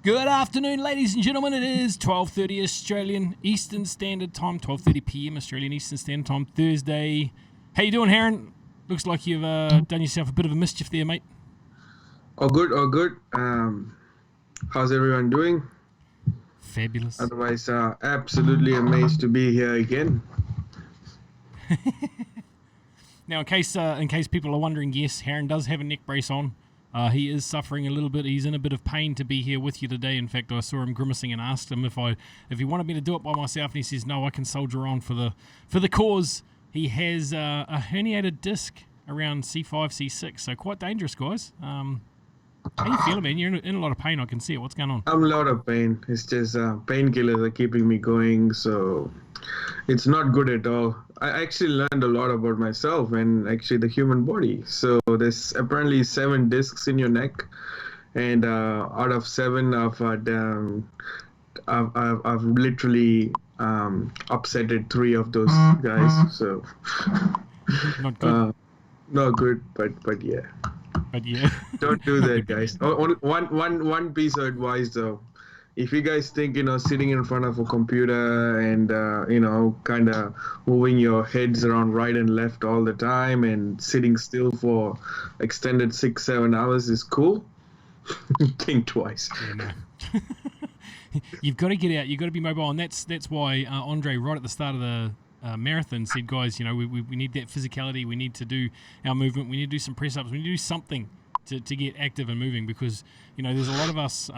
Good afternoon, ladies and gentlemen. It is 12:30 Australian Eastern Standard Time, 12:30 p.m. Australian Eastern Standard Time, Thursday. How you doing, Heron? Looks like you've done yourself a bit of a mischief there, mate. All good, all good. How's everyone doing? Fabulous. Otherwise, absolutely amazed to be here again. Now, in case people are wondering, yes, Heron does have a neck brace on. He is suffering a little bit. He's in a bit of pain to be here with you today. In fact, I saw him grimacing and asked him if he wanted me to do it by myself, and he says no, I can soldier on for the cause. He has a herniated disc around C5, C6, so quite dangerous, guys. How you feeling, man? You're in a lot of pain. I can see it. What's going on? I'm in a lot of pain. It's just painkillers are keeping me going, so it's not good at all. I actually learned a lot about myself and actually the human body. So there's apparently 7 discs in your neck, and out of 7, I've literally upsetted 3 of those guys. So Not good. not good, but yeah. But yeah. Don't do that, guys. One piece of advice though. If you guys think, sitting in front of a computer and, kind of moving your heads around right and left all the time and sitting still for extended 6-7 hours is cool, think twice. Yeah, no. You've got to get out. You've got to be mobile, and that's why Andre, right at the start of the marathon, said, guys, we need that physicality. We need to do our movement. We need to do some press-ups. We need to do something to get active and moving because, there's a lot of us,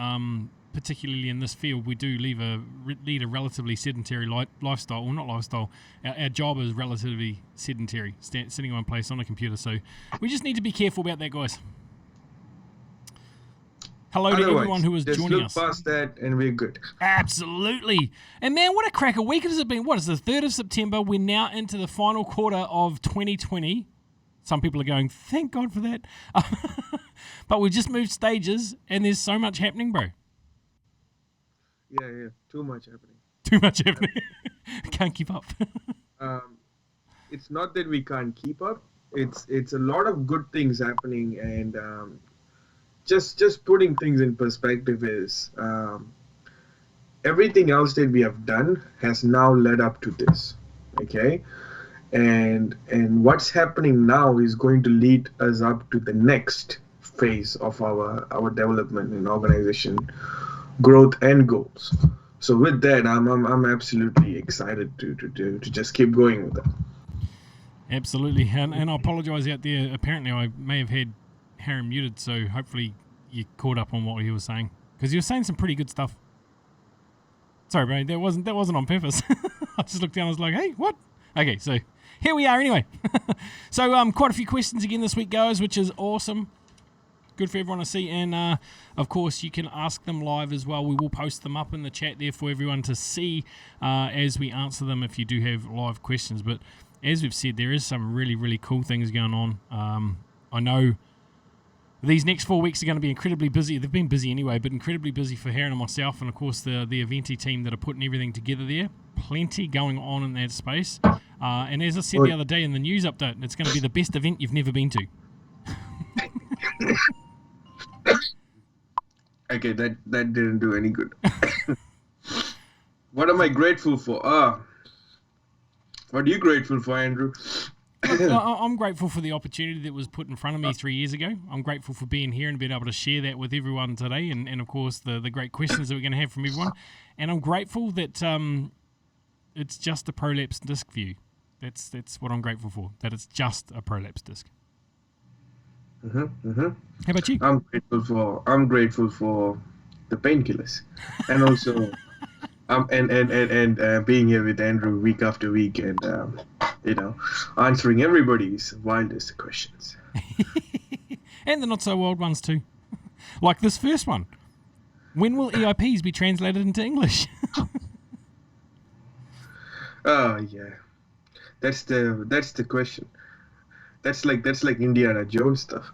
particularly in this field, we do lead a relatively sedentary lifestyle. Well, not lifestyle. Our job is relatively sedentary, sitting in one place on a computer. So we just need to be careful about that, guys. Hello to everyone who is joining us. Just look past that and we're good. Absolutely. And man, what a cracker week has it been. What is the 3rd of September? We're now into the final quarter of 2020. Some people are going, thank God for that. But we've just moved stages and there's so much happening, bro. Yeah. Too much happening. Too much happening. Can't keep up. It's not that we can't keep up. It's a lot of good things happening, and just putting things in perspective is everything else that we have done has now led up to this. Okay, and what's happening now is going to lead us up to the next phase of our development and organization growth and goals. So with that, I'm absolutely excited to just keep going with that. Absolutely, and I apologise out there. Apparently, I may have had Heron muted, so hopefully you caught up on what he was saying because he was saying some pretty good stuff. Sorry, bro, that wasn't on purpose. I just looked down. I was like, hey, what? Okay, so here we are anyway. So quite a few questions again this week, guys, which is awesome. Good for everyone to see, and of course you can ask them live as well. We will post them up in the chat there for everyone to see as we answer them if you do have live questions. But as we've said, there is some really, really cool things going on. I know these next 4 weeks are going to be incredibly busy. They've been busy anyway, but incredibly busy for Heron and myself, and of course the Eventi team that are putting everything together there. Plenty going on in that space. And as I said the other day in the news update, it's going to be the best event you've never been to. Okay, that didn't do any good. What am I grateful for? What are you grateful for, Andrew? I'm grateful for the opportunity that was put in front of me 3 years ago. I'm grateful for being here and being able to share that with everyone today, and of course the great questions that we're going to have from everyone. And I'm grateful that it's just a prolapse disc view. That's what I'm grateful for, that it's just a prolapse disc. How about you? I'm grateful for the painkillers, and also and being here with Andrew week after week, and answering everybody's wildest questions. And the not so wild ones too, like this first one. When will EIPs be translated into English? Oh yeah, that's the question. That's like Indiana Jones stuff.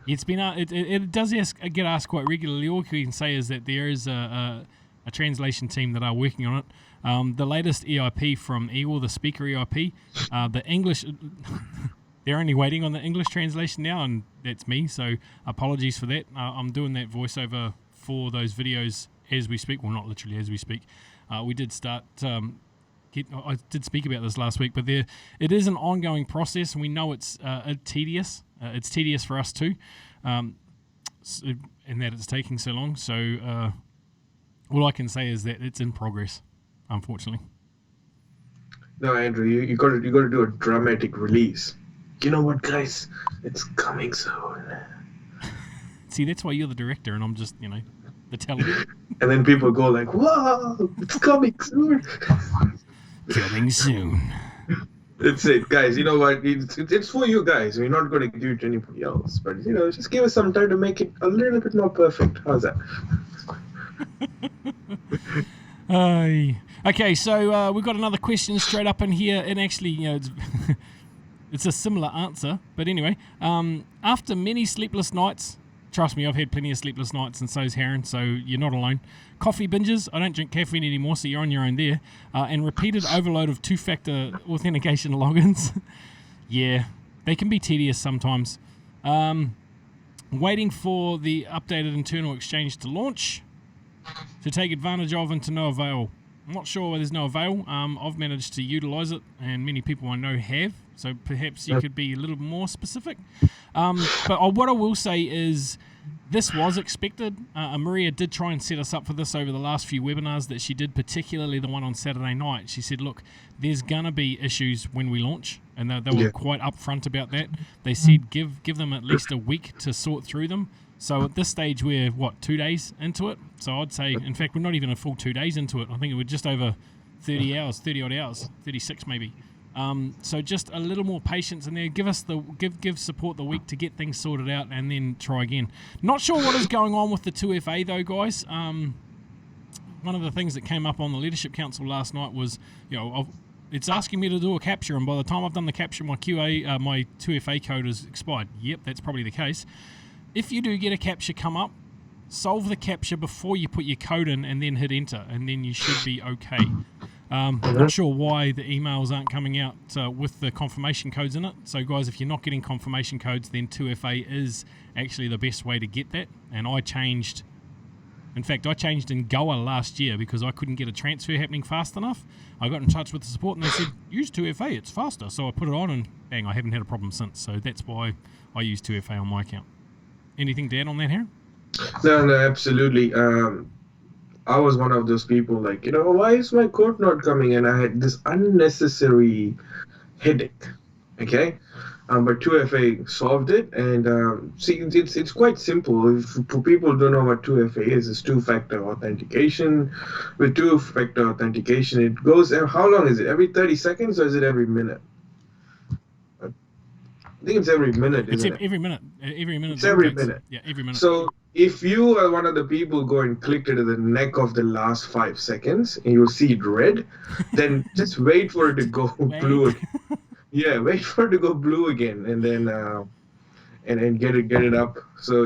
It's been it does get asked quite regularly. All we can say is that there is a translation team that are working on it. The latest EIP from Eagle, the speaker EIP, the English, they're only waiting on the English translation now, and that's me. So apologies for that. I'm doing that voiceover for those videos as we speak. Well, not literally as we speak. We did start. I did speak about this last week, but it is an ongoing process, and we know it's tedious. It's tedious for us too, and that it's taking so long. So all I can say is that it's in progress, unfortunately. No, Andrew, you got to do a dramatic release. You know what, guys? It's coming soon. See, that's why you're the director, and I'm just, the television. And then people go like, "Wow, it's coming soon." Coming soon. That's it, guys. You know what? It's for you guys. We're not going to give it to anybody else. But, just give us some time to make it a little bit more perfect. How's that? Okay, so we've got another question straight up in here. And actually, it's a similar answer. But anyway, after many sleepless nights, trust me, I've had plenty of sleepless nights, and so's Heron, so you're not alone. Coffee binges, I don't drink caffeine anymore, so you're on your own there. And repeated overload of two-factor authentication logins. Yeah, they can be tedious sometimes. Waiting for the updated internal exchange to launch, to take advantage of and to no avail. I'm not sure why there's no avail. I've managed to utilise it, and many people I know have, so perhaps you could be a little more specific. But what I will say is this was expected. Maria did try and set us up for this over the last few webinars that she did, particularly the one on Saturday night. She said, look, there's going to be issues when we launch, and they were quite upfront about that. They said give them at least a week to sort through them. So at this stage, we're, 2 days into it? So I'd say, in fact, we're not even a full 2 days into it. I think we're just over 30 hours, 30-odd hours, 36 maybe. So just a little more patience in there. Give support the week to get things sorted out, and then try again. Not sure what is going on with the 2FA though, guys. One of the things that came up on the Leadership Council last night was, it's asking me to do a capture, and by the time I've done the capture, my my 2FA code is expired. Yep, that's probably the case. If you do get a capture come up, solve the capture before you put your code in, and then hit enter, and then you should be okay. Not sure why the emails aren't coming out with the confirmation codes in it. So guys, if you're not getting confirmation codes, then 2FA is actually the best way to get that. And I changed in Goa last year because I couldn't get a transfer happening fast enough. I got in touch with the support, and they said, use 2FA, it's faster. So I put it on, and bang, I haven't had a problem since. So that's why I use 2FA on my account. Anything to add on that, Harry? No, absolutely. I was one of those people like, why is my code not coming? And I had this unnecessary headache. Okay, but 2FA solved it, and see, it's quite simple. For people who don't know what 2FA is, it's two-factor authentication. With two-factor authentication, it goes. How long is it? Every 30 seconds, or is it every minute? I think it's every minute, isn't it? Every minute. It's every minute. Yeah, every minute. So if you are one of the people who go and click it at the neck of the last 5 seconds, and you'll see it red, then just wait for it to go blue. Yeah, wait for it to go blue again, and then and get it up. So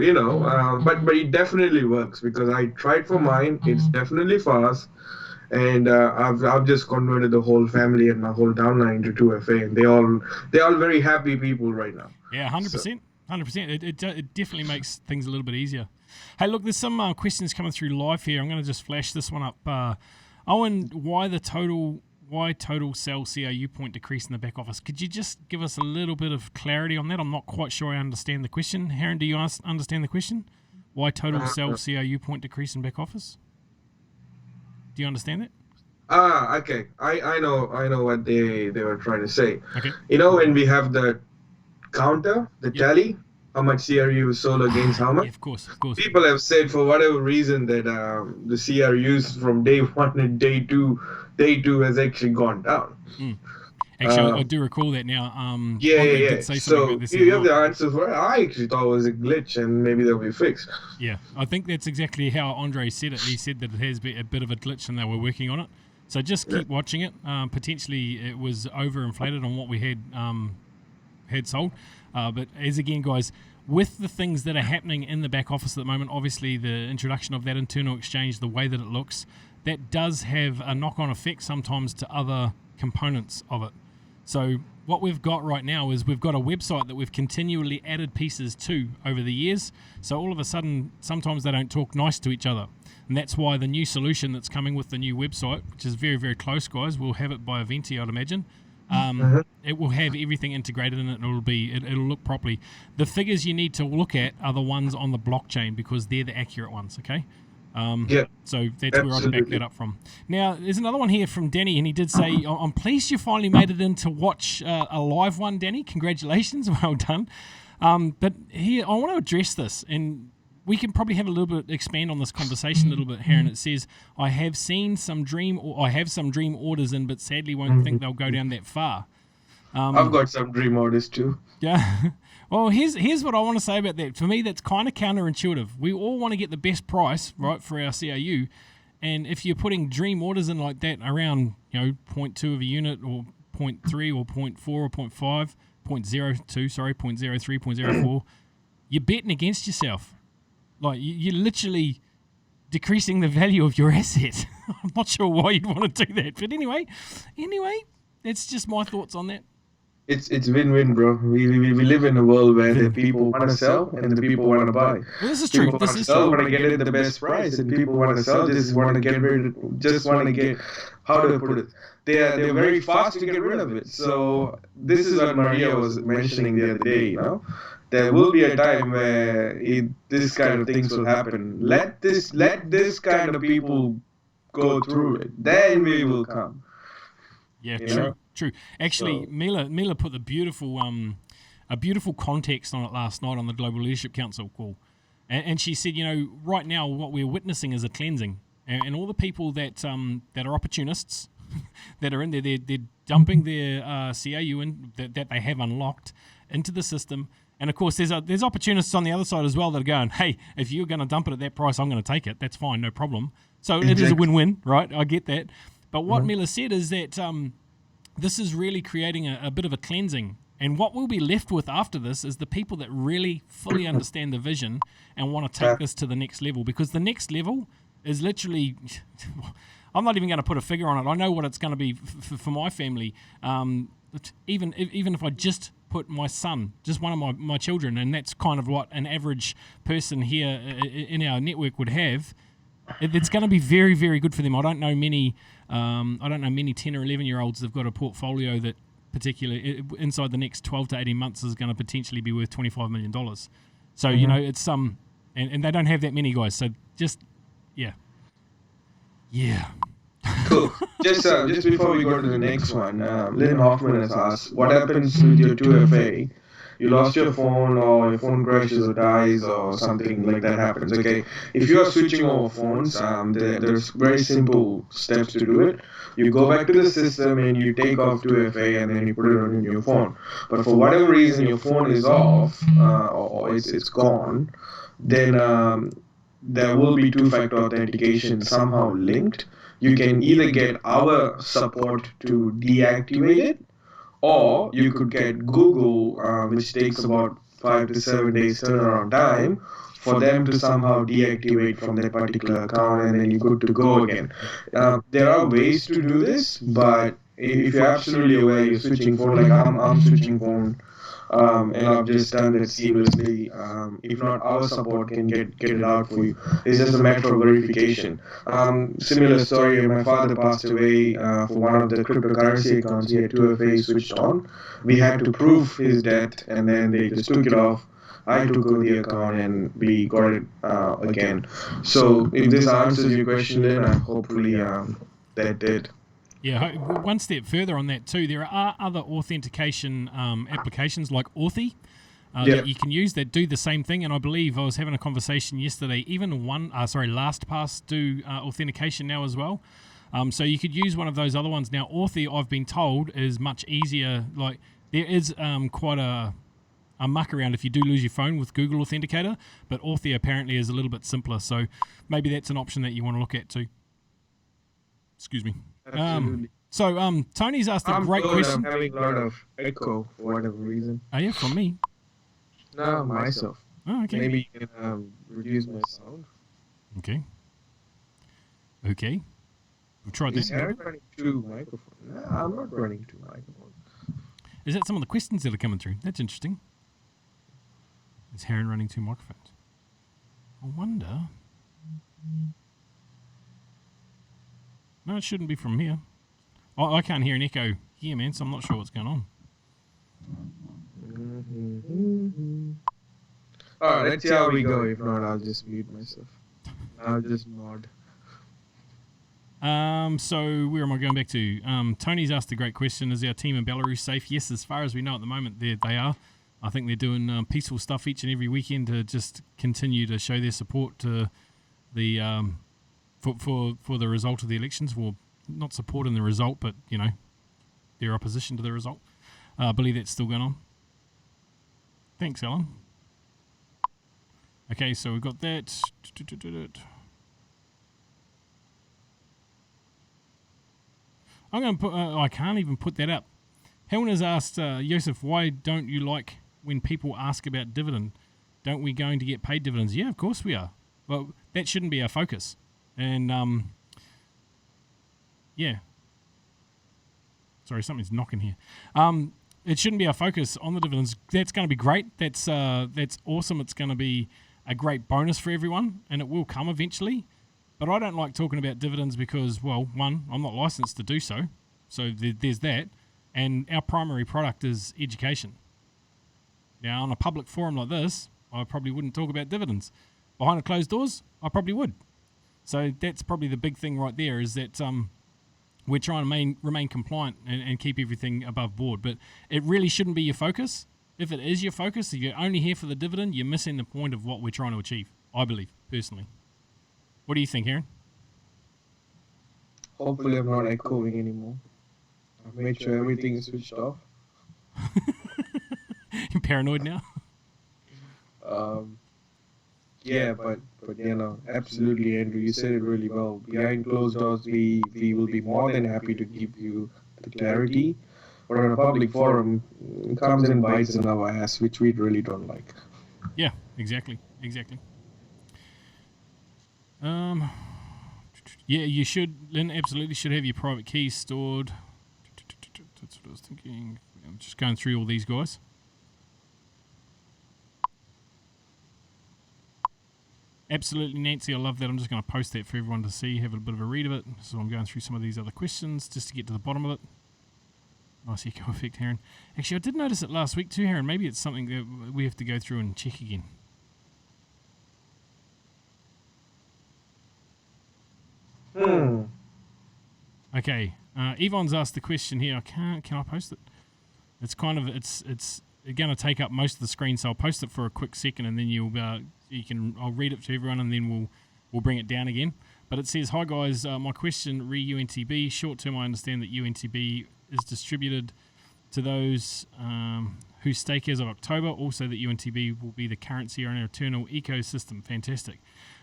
but it definitely works because I tried for mine. It's definitely fast. And I've just converted the whole family and my whole downline to 2FA, and they're all very happy people right now. Yeah, 100%. 100%. It definitely makes things a little bit easier. Hey, look, there's some questions coming through live here. I'm going to just flash this one up. Owen, why total cell CRU point decrease in the back office? Could you just give us a little bit of clarity on that? I'm not quite sure I understand the question. Heron, do you understand the question? Why total cell CRU point decrease in back office? Do you understand that? Okay. I know what they were trying to say. Okay. When we have the counter, the tally, how much CRU is sold against how much? Yeah, of course. People have said for whatever reason that the CRUs from day 1 and day two has actually gone down. Actually, I do recall that now. Yeah. So you have the answer. answers for it. I actually thought it was a glitch, and maybe they'll be fixed. Yeah, I think that's exactly how Andre said it. He said that it has been a bit of a glitch, and they were working on it. So just keep watching it. Potentially, it was overinflated on what we had sold. But as again, guys, with the things that are happening in the back office at the moment, obviously the introduction of that internal exchange, the way that it looks, that does have a knock-on effect sometimes to other components of it. So what we've got right now is we've got a website that we've continually added pieces to over the years. So all of a sudden, sometimes they don't talk nice to each other. And that's why the new solution that's coming with the new website, which is very, very close, guys, we'll have it by Aventi, I'd imagine. It will have everything integrated in it, and it'll look properly. The figures you need to look at are the ones on the blockchain because they're the accurate ones, okay? So that's where I'd back that up from. Now, there's another one here from Danny, and he did say, I'm pleased you finally made it in to watch a live one, Danny. Congratulations. Well done. But here, I want to address this, and we can probably have a little bit, expand on this conversation a little bit here. And it says, I have some dream orders in, but sadly won't think they'll go down that far. I've got some dream orders too. Yeah. Well, here's what I want to say about that. For me, that's kind of counterintuitive. We all want to get the best price, right, for our CAU. And if you're putting dream orders in like that around, 0.2 of a unit or 0.3 or 0.4 or 0.5, 0.02, sorry, 0.03, 0.04, you're betting against yourself. Like, you're literally decreasing the value of your asset. I'm not sure why you'd want to do that. But anyway, that's just my thoughts on that. It's win-win, bro. We live in a world where the people want to sell and the people want to buy. Well, this is true. People want to get it at the best price, and people want to sell just want to get how to put it. They're very fast to get rid of it. So this is what Maria was mentioning the other day. There will be a time where this kind of things will happen. Let this kind of people go through it. Then we will come. Yeah, true. Actually, so, Mila put a beautiful context on it last night on the Global Leadership Council call, and she said, right now what we're witnessing is a cleansing, and all the people that are opportunists, that are in there, they're dumping their CAU in that they have unlocked into the system. And of course, there's opportunists on the other side as well that are going, hey, if you're going to dump it at that price, I'm going to take it. That's fine, no problem. So It is a win-win, right? I get that. But what Mila said is that this is really creating a bit of a cleansing. And what we'll be left with after this is the people that really fully understand the vision and want to take this to the next level. Because the next level is literally... I'm not even going to put a figure on it. I know what it's going to be for my family. Even if I just put my son, just one of my children, and that's kind of what an average person here in our network would have, it's going to be very, very good for them. I don't know many 10 or 11-year-olds that've got a portfolio that particularly inside the next 12 to 18 months is going to potentially be worth $25 million. So, it's and they don't have that many guys. So just, yeah. Cool. Just before we go to the next one, Lynn Hoffman has asked, what happens with your 2FA? You lost your phone, or your phone crashes or dies, or something like that happens. Okay, if you are switching over phones, there's very simple steps to do it. You go back to the system and you take off 2FA and then you put it on your phone. But for whatever reason your phone is off or it's gone, then there will be two-factor authentication somehow linked. You can either get our support to deactivate it, or you could get Google, which takes about 5 to 7 days turnaround time, for them to somehow deactivate from that particular account, and then you're good to go again. There are ways to do this, but if you're absolutely aware you're switching phone, like I'm switching phone, and I've just done it seamlessly. If not, our support can get it out for you. It's just a matter of verification. Similar story, my father passed away for one of the cryptocurrency accounts. He had 2FA switched on. We had to prove his death, and then they just took it off. I took over the account and we got it again. So if this answers your question, then hopefully that did. Yeah, one step further on that too, there are other authentication applications like Authy that you can use that do the same thing. And I believe I was having a conversation yesterday, even LastPass do authentication now as well. So you could use one of those other ones. Now, Authy, I've been told, is much easier. Like, there is quite a muck around if you do lose your phone with Google Authenticator, but Authy apparently is a little bit simpler. So maybe that's an option that you want to look at too. Excuse me. Tony's asked a great question. I'm having a lot of echo for whatever reason. Oh, yeah, from me? No, myself. Oh, okay. Maybe you can reduce my sound. Okay. We'll try Is that. Aaron running two microphones? No, I'm not running two microphones. Is that some of the questions that are coming through? That's interesting. Is Heron running 2 microphones? I wonder. No, it shouldn't be from here. I can't hear an echo here, man, so I'm not sure what's going on. Alright, let's see how we go. If not, I'll just mute myself. I'll just nod. So where am I going back to? Tony's asked a great question. Is our team in Belarus safe? Yes, as far as we know at the moment, they are. I think they're doing peaceful stuff each and every weekend to just continue to show their support to the for the result of the elections. Well, not supporting the result, but their opposition to the result. I believe that's still going on. Thanks, Alan. Okay, so we've got that. I'm going to put. I can't even put that up. Helen has asked Joseph, why don't you like when people ask about dividend? Don't we going to get paid dividends? Yeah, of course we are. Well, that shouldn't be our focus. And yeah. Sorry, something's knocking here. It shouldn't be our focus on the dividends. That's going to be great. That's awesome. It's going to be a great bonus for everyone, and it will come eventually. But I don't like talking about dividends because, well, one, I'm not licensed to do so. So there's that. And our primary product is education. Now, on a public forum like this, I probably wouldn't talk about dividends. Behind the closed doors, I probably would. So that's probably the big thing right there, is that we're trying to remain compliant and keep everything above board. But it really shouldn't be your focus. If it is your focus, if you're only here for the dividend, you're missing the point of what we're trying to achieve, I believe, personally. What do you think, Aaron? Hopefully I'm not echoing anymore. I've made sure everything is switched off. You're paranoid now? Yeah, but absolutely, Andrew, you said it really well. Behind closed doors, we will be more than happy to give you the clarity. But on a public forum, it comes and bites in our ass, which we really don't like. Yeah, exactly. Yeah, you should, Lynn, absolutely should have your private keys stored. That's what I was thinking. I'm just going through all these guys. Absolutely, Nancy, I love that. I'm just going to post that for everyone to see, have a bit of a read of it. So I'm going through some of these other questions just to get to the bottom of it. Nice echo effect, Heron. Actually, I did notice it last week too, Heron. Maybe it's something that we have to go through and check again. Okay, Yvonne's asked the question here. Can I post it? It's kind of it's going to take up most of the screen, so I'll post it for a quick second, and then I'll read it to everyone, and then we'll bring it down again. But it says, "Hi guys, my question re UNTB. Short term, I understand that UNTB is distributed to those who stake as of October. Also, that UNTB will be the currency on our eternal ecosystem. Fantastic.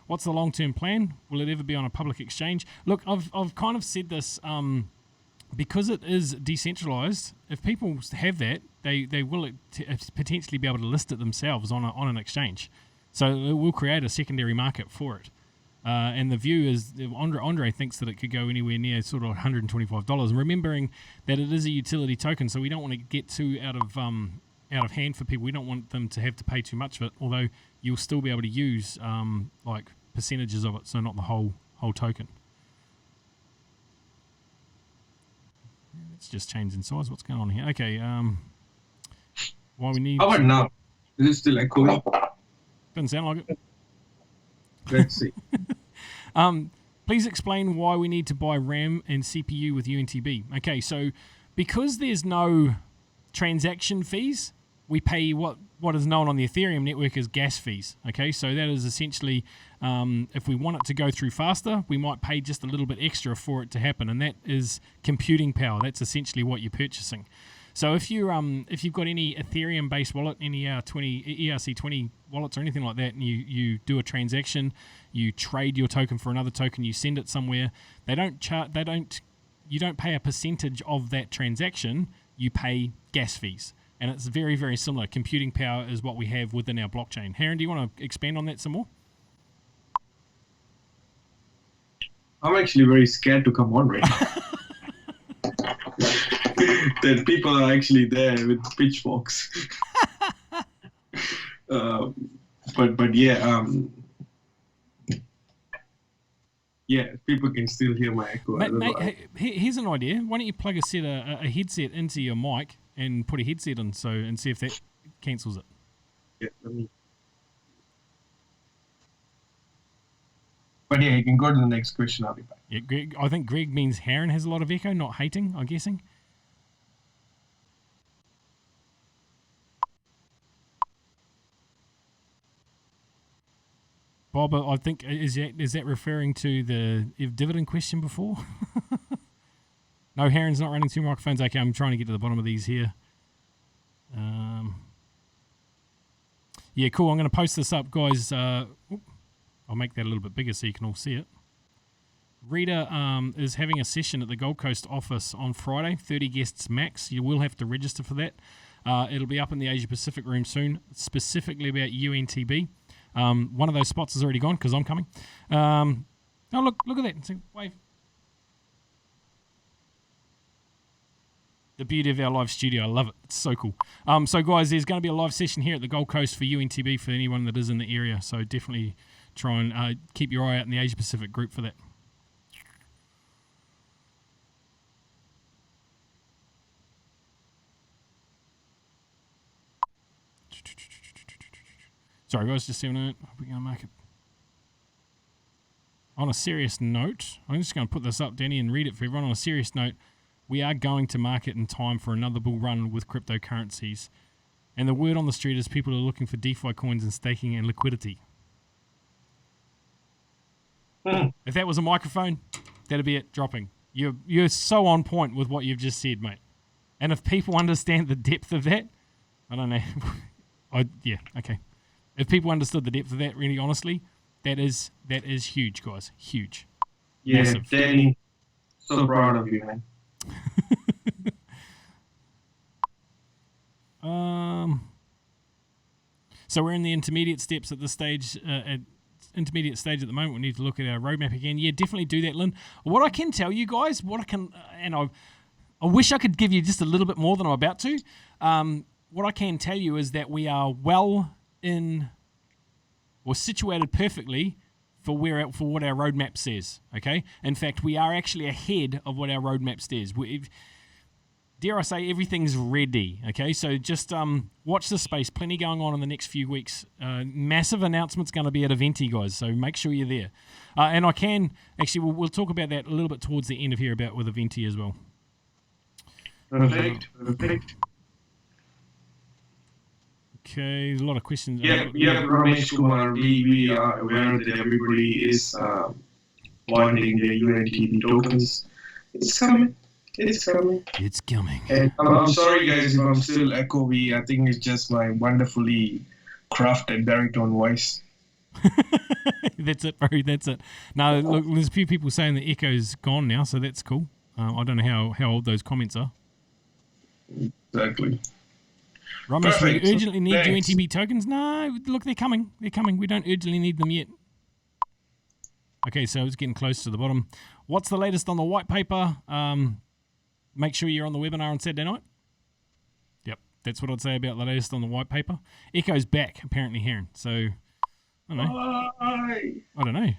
What's the long-term plan? Will it ever be on a public exchange? Look, I've kind of said this because it is decentralized. If people have that, they will potentially be able to list it themselves on an exchange. So it will create a secondary market for it. And the view is, Andre thinks that it could go anywhere near sort of $125. And remembering that it is a utility token, so we don't want to get too out of hand for people. We don't want them to have to pay too much of it, although you'll still be able to use like percentages of it, so not the whole token. It's just changed in size. What's going on here? Okay. Why we need? How about now? Is it still echoing? Doesn't sound like it. Let's see. Please explain why we need to buy RAM and CPU with UNTB. Okay, so because there's no transaction fees, we pay what is known on the Ethereum network as gas fees. Okay, so that is essentially, if we want it to go through faster, we might pay just a little bit extra for it to happen, and that is computing power. That's essentially what you're purchasing. So if you've got any Ethereum-based wallet, any ERC20 wallets or anything like that, and you do a transaction, you trade your token for another token, you send it somewhere, you don't pay a percentage of that transaction, you pay gas fees. And it's very, very similar. Computing power is what we have within our blockchain. Heron, do you want to expand on that some more? I'm actually very scared to come on right now. that people are actually there with pitchforks. But yeah, people can still hear my echo. Mate, here's an idea. Why don't you plug a headset into your mic and put a headset in, and see if that cancels it. Yeah, let me. But yeah, you can go to the next question. I'll be back. Yeah, Greg, I think Greg means Heron has a lot of echo, not hating, I'm guessing. Bob, I think, is that referring to the dividend question before? No, Heron's not running two microphones. Okay, I'm trying to get to the bottom of these here. Yeah, cool. I'm going to post this up, guys. I'll make that a little bit bigger so you can all see it. Rita is having a session at the Gold Coast office on Friday, 30 guests max. You will have to register for that. It'll be up in the Asia Pacific room soon, specifically about UNTB. One of those spots is already gone because I'm coming. Oh, look at that. See, wave. The beauty of our live studio. I love it. It's so cool. So, guys, there's going to be a live session here at the Gold Coast for UNTB for anyone that is in the area. So definitely try and keep your eye out in the Asia Pacific group for that. Sorry, guys, just 7 minutes. We're going to make it. On a serious note, I'm just going to put this up, Danny, and read it for everyone. On a serious note, we are going to market in time for another bull run with cryptocurrencies. And the word on the street is people are looking for DeFi coins and staking and liquidity. If that was a microphone, that'd be it dropping. You're so on point with what you've just said, mate. And if people understand the depth of that, I don't know. Yeah, okay. If people understood the depth of that, really honestly, that is huge, guys. Huge. Yeah, massive. Danny, so proud of you, man. So we're in the intermediate steps at this stage. At the moment, we need to look at our roadmap again. Yeah, definitely do that, Lynn. What I can tell you guys, I wish I could give you just a little bit more than I'm about to. What I can tell you is that we are situated perfectly for what our roadmap says. Okay, in fact, we are actually ahead of what our roadmap says. Dare I say, everything's ready. Okay, so just watch the space. Plenty going on in the next few weeks. Massive announcement's going to be at Eventi, guys. So make sure you're there. And I can actually we'll talk about that a little bit towards the end of here about with Eventi as well. Perfect. Okay, there's a lot of questions. Yeah, Ramesh Kumar, we are aware that everybody is wanting the UNTB tokens. It's coming. It's coming. And I'm sorry, guys, if I'm still echoey. I think it's just my wonderfully crafted baritone voice. That's it, bro. That's it. Now, look, there's a few people saying the echo's gone now, so that's cool. I don't know how old those comments are. Exactly. Ramesh, we urgently need UNTB tokens? No, look, they're coming. They're coming. We don't urgently need them yet. Okay, so it's getting close to the bottom. What's the latest on the white paper? Make sure you're on the webinar on Saturday night. Yep, that's what I'd say about the latest on the white paper. Echo's back, apparently, Heron. So, I don't know.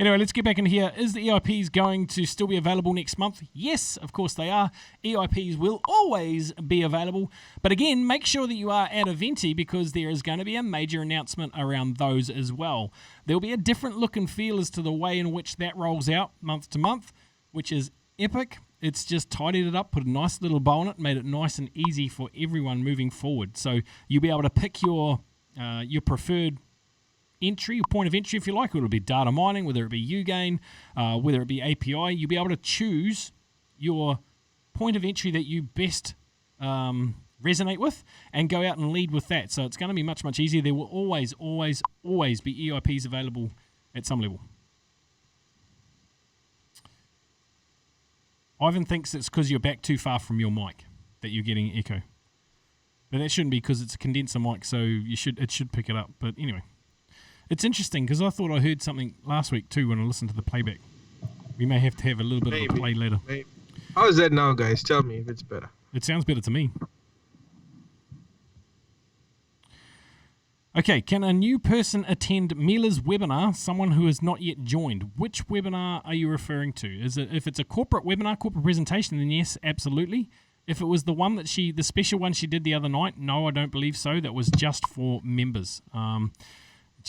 Anyway, let's get back into here. Is the EIPs going to still be available next month? Yes, of course they are. EIPs will always be available. But again, make sure that you are at Eventi because there is going to be a major announcement around those as well. There'll be a different look and feel as to the way in which that rolls out month to month, which is epic. It's just tidied it up, put a nice little bow on it, made it nice and easy for everyone moving forward. So you'll be able to pick your preferred entry, or point of entry, if you like. It'll be data mining, whether it be UGain, whether it be API. You'll be able to choose your point of entry that you best resonate with and go out and lead with that. So it's going to be much, much easier. There will always be EIPs available at some level. Ivan thinks it's because you're back too far from your mic that you're getting echo. But that shouldn't be because it's a condenser mic, so it should pick it up. But anyway, it's interesting because I thought I heard something last week too when I listened to the playback. We may have to have a little bit of a play later. Maybe. How is that now, guys? Tell me if it's better. It sounds better to me. Okay, can a new person attend Mila's webinar, someone who has not yet joined? Which webinar are you referring to? Is it, if it's a corporate webinar, corporate presentation, then yes, absolutely. If it was the one that the special one she did the other night, no, I don't believe so. That was just for members.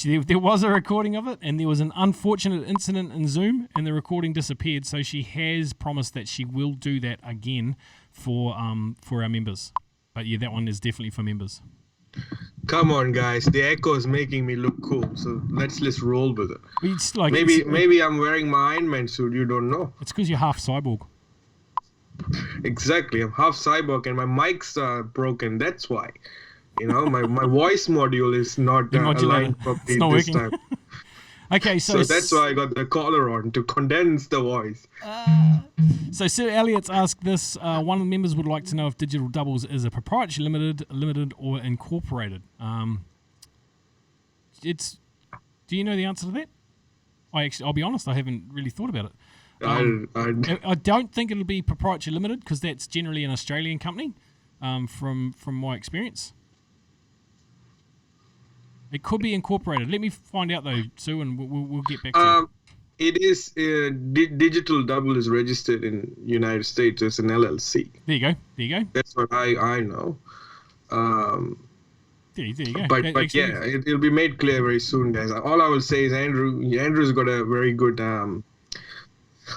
There was a recording of it, and there was an unfortunate incident in Zoom, and the recording disappeared. So she has promised that she will do that again for our members. But yeah, that one is definitely for members. Come on, guys. The echo is making me look cool, so let's roll with it. It's like, maybe I'm wearing my Iron Man suit. You don't know. It's because you're half cyborg. Exactly. I'm half cyborg, and my mics are broken. That's why. You know, my voice module is not aligned properly this time. Okay, so that's why I got the collar on to condense the voice. So Sir Elliot's asked this. One of the members would like to know if Digital Doubles is a proprietary limited, or incorporated. Do you know the answer to that? I'll be honest, I haven't really thought about it. I don't think it'll be proprietary limited because that's generally an Australian company, from my experience. It could be incorporated. Let me find out though, Sue, and we'll get back to you. It is Digital Double is registered in United States as an LLC. There you go. That's what I know. There you go. But yeah, it'll be made clear very soon, guys. All I will say is Andrew's got a very good,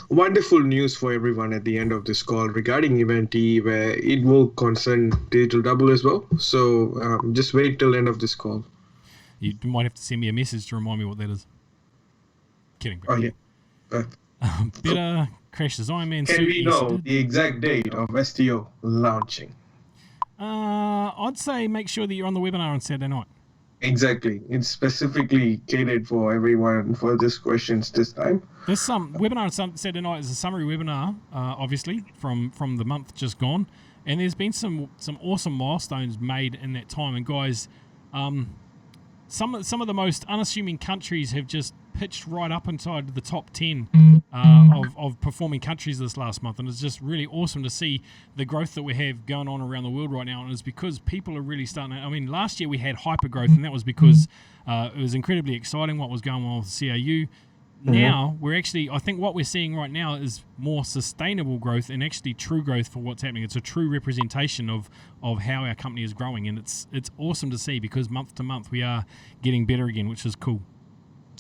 wonderful news for everyone at the end of this call regarding Event E, where it will concern Digital Double as well. So just wait till the end of this call. You might have to send me a message to remind me what that is. Kidding, bro. Oh, yeah. Better Crash Design Man. Can we know the exact date of STO launching? I'd say make sure that you're on the webinar on Saturday night. Exactly. It's specifically catered for everyone for these questions this time. This webinar on Saturday night is a summary webinar, obviously, from the month just gone. And there's been some awesome milestones made in that time. And guys, some of the most unassuming countries have just pitched right up inside the top 10 of performing countries this last month, and it's just really awesome to see the growth that we have going on around the world right now. And it's because people are really starting to, I mean, last year we had hyper growth, and that was because it was incredibly exciting what was going on with CAU. Now we're actually, I think what we're seeing right now is more sustainable growth and actually true growth for what's happening. It's a true representation of how our company is growing, and it's awesome to see because month to month we are getting better again, which is cool.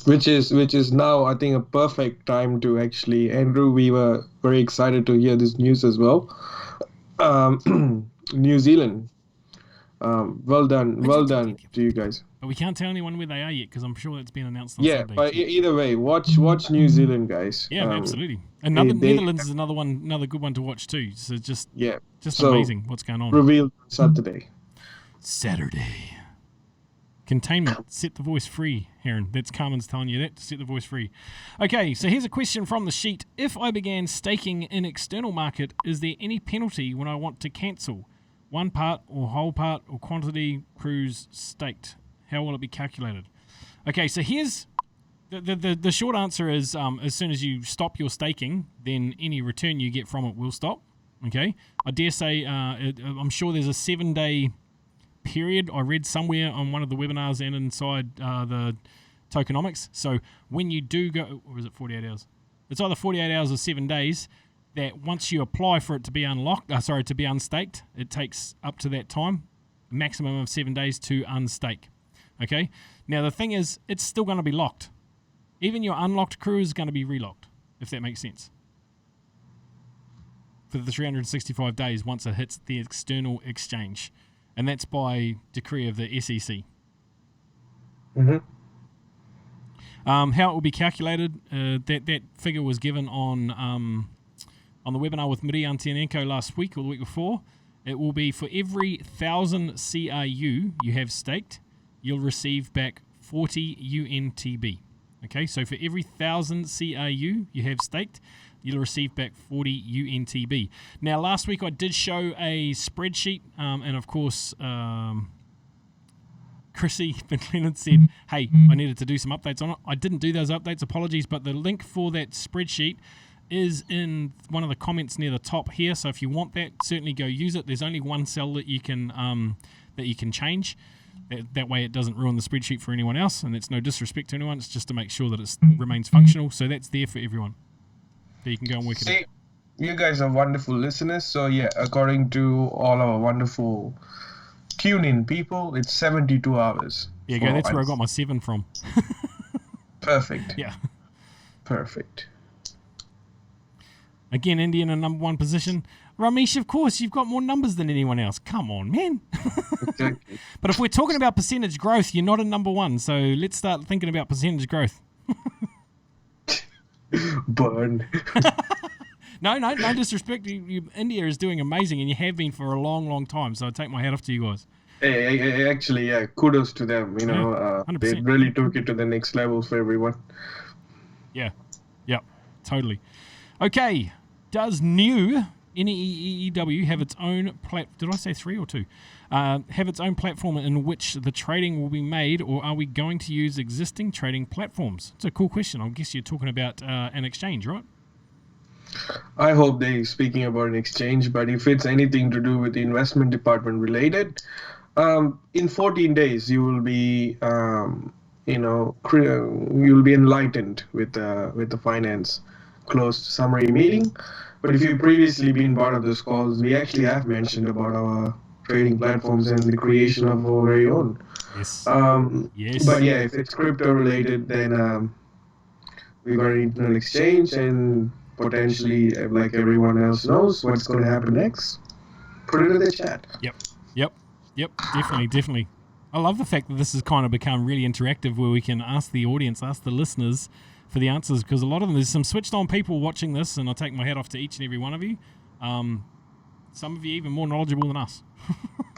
Which is now, I think, a perfect time to actually, Andrew, we were very excited to hear this news as well. New Zealand, well done to you guys. But we can't tell anyone where they are yet because I'm sure that's been announced on Sunday. But either way, watch New Zealand, guys. Yeah, absolutely. And Netherlands is another good one to watch too. So just amazing what's going on. Revealed Saturday. Containment, set the voice free, Heron. That's Carmen's telling you that, to set the voice free. Okay, so here's a question from the sheet. If I began staking in external market, is there any penalty when I want to cancel? One part or whole part or quantity crews staked? How will it be calculated? Okay, so here's the short answer is as soon as you stop your staking, then any return you get from it will stop. Okay, I dare say I'm sure there's a 7-day period I read somewhere on one of the webinars and inside the tokenomics. So when you do go, or is it 48 hours? It's either 48 hours or 7 days. That once you apply for it to be to be unstaked, it takes up to that time, maximum of 7 days to unstake. Okay. Now the thing is, it's still going to be locked. Even your unlocked crew is going to be relocked, if that makes sense. For the 365 days once it hits the external exchange. And that's by decree of the SEC. How it will be calculated, that figure was given on the webinar with Miri Antianenko last week or the week before. It will be for every 1,000 CRU you have staked, you'll receive back 40 UNTB. Okay, so for every 1,000 CRU you have staked, you'll receive back 40 UNTB. Now, last week I did show a spreadsheet, and of course, Chrissy McLennan said, hey, I needed to do some updates on it. I didn't do those updates, apologies, but the link for that spreadsheet is in one of the comments near the top here. So if you want that, certainly go use it. There's only one cell that you can change. That way it doesn't ruin the spreadsheet for anyone else, and it's no disrespect to anyone. It's just to make sure that it remains functional. So that's there for everyone. So you can go and work it out. You guys are wonderful listeners. So yeah, according to all our wonderful tune-in people, it's 72 hours. Yeah, go. That's where I got my 7 from. Perfect. Yeah. Perfect. Again, India in a number 1 position. Ramesh, of course, you've got more numbers than anyone else. Come on, man. Exactly. But if we're talking about percentage growth, you're not in number 1. So let's start thinking about percentage growth. Burn. No disrespect. India is doing amazing, and you have been for a long, long time. So I take my hat off to you guys. Hey, actually, yeah, kudos to them. You know, they really took it to the next level for everyone. Yeah, totally. Okay, does NEEW, NEEW, have its own did I say 3 or 2? Have its own platform in which the trading will be made, or are we going to use existing trading platforms? It's a cool question. I guess you're talking about an exchange, right? I hope they're speaking about an exchange, but if it's anything to do with the investment department related, in 14 days you will be, you'll be enlightened with the finance closed summary meeting. But if you've previously been part of those calls, we actually have mentioned about our trading platforms and the creation of our very own. Yes. Yes. But yeah, if it's crypto related, then we got an internal exchange, and potentially, like everyone else knows, what's going to happen next. Put it in the chat. Yep. Definitely. I love the fact that this has kind of become really interactive, where we can ask the audience, ask the listeners for the answers, because a lot of them, there's some switched on people watching this, and I take my hat off to each and every one of you. Some of you even more knowledgeable than us.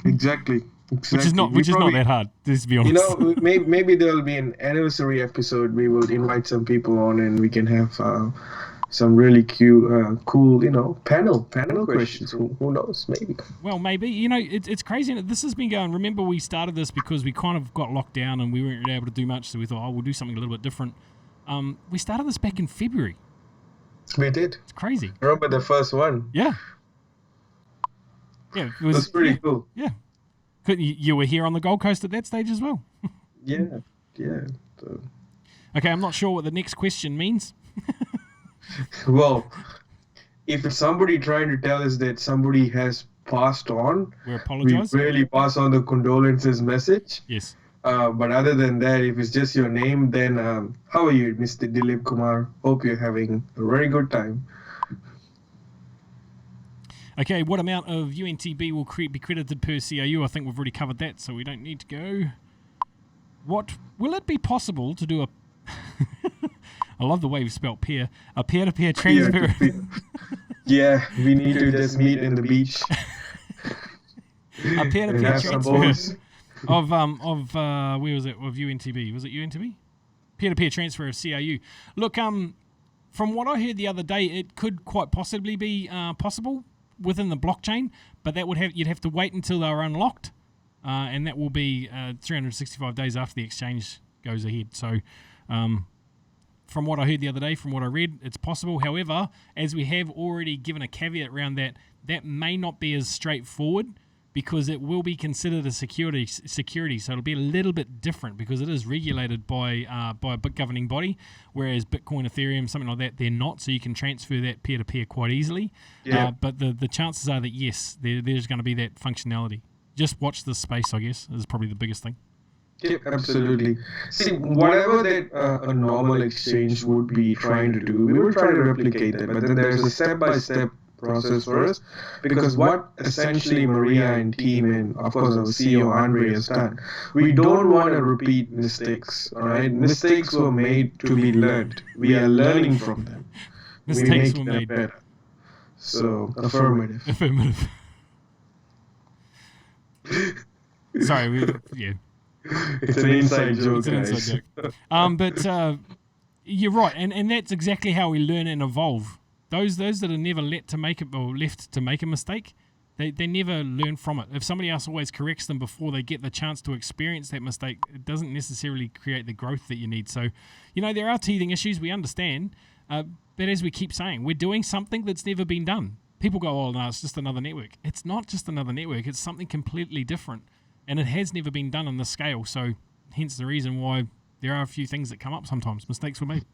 Exactly. Which is not that hard, just to be honest. You know, maybe there will be an anniversary episode. We will invite some people on, and we can have some really cool, panel questions. Who knows? Maybe. Well, maybe. You know, it's crazy. This has been going. Remember, we started this because we kind of got locked down and we weren't really able to do much. So we thought, we'll do something a little bit different. We started this back in February. We did. It's crazy. Remember the first one? Yeah. Yeah, it was pretty cool. Yeah. You were here on the Gold Coast at that stage as well. Yeah. Okay, I'm not sure what the next question means. Well, if it's somebody trying to tell us that somebody has passed on, we apologize. We really pass on the condolences message. Yes. But other than that, if it's just your name, then how are you, Mr. Dilip Kumar? Hope you're having a very good time. Okay, what amount of UNTB will be credited per CIU? I think we've already covered that, so we don't need to go. What will it be possible to do a... I love the way you've spelled peer. A peer-to-peer transfer. Yeah, we need to just meet in the beach. A peer-to-peer transfer of where was it? Of UNTB. Was it UNTB? Peer-to-peer transfer of CIU. Look, from what I heard the other day, it could quite possibly be possible within the blockchain, but you'd have to wait until they were unlocked, and that will be 365 days after the exchange goes ahead. So from what I heard the other day, from what I read, it's possible. However, as we have already given a caveat around that, that may not be as straightforward, because it will be considered a security, so it'll be a little bit different because it is regulated by a governing body, whereas Bitcoin, Ethereum, something like that, they're not, so you can transfer that peer-to-peer quite easily. Yeah. But the chances are that, yes, there's going to be that functionality. Just watch this space, I guess, is probably the biggest thing. Yep, absolutely. See, whatever that a normal exchange would be trying to do, we will try to replicate that, but then there's a step-by-step process for us, because what essentially Maria and team and of course our CEO Andre has done, we don't want to repeat mistakes. All right, mistakes were made to be learned. We are learning from them. Mistakes were made better. So affirmative. Sorry, yeah. It's an inside joke. It's an inside joke. But you're right, and that's exactly how we learn and evolve. Those that are never left to make a mistake, they never learn from it. If somebody else always corrects them before they get the chance to experience that mistake, it doesn't necessarily create the growth that you need. So, there are teething issues, we understand, But as we keep saying, we're doing something that's never been done. People go, oh, no, it's just another network. It's not just another network. It's something completely different. And it has never been done on this scale. So hence the reason why there are a few things that come up sometimes. Mistakes were made.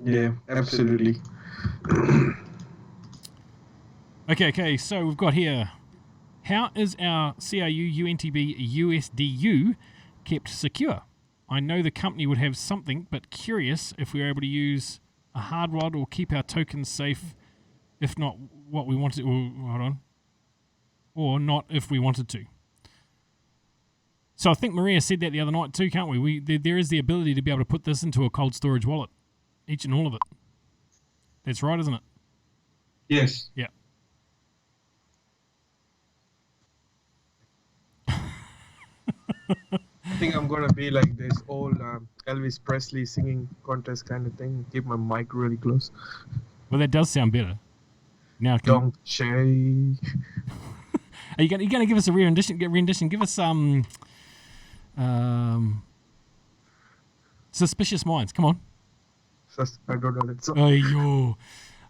Yeah, absolutely. Okay. So we've got here, how is our CRU UNTB USDU kept secure? I know the company would have something, but curious if we were able to use a hard rod or keep our tokens safe. If not what we wanted, or not if we wanted to. So I think Maria said that the other night too, can't we? There is the ability to be able to put this into a cold storage wallet, each and all of it. That's right, isn't it? Yes. Yeah. I think I'm gonna be like this old Elvis Presley singing contest kind of thing. Keep my mic really close. Well, that does sound better. Now, Don't shake. Are you going to give us a rendition? Give us Suspicious Minds. Come on. I don't know that song. Oh, yo.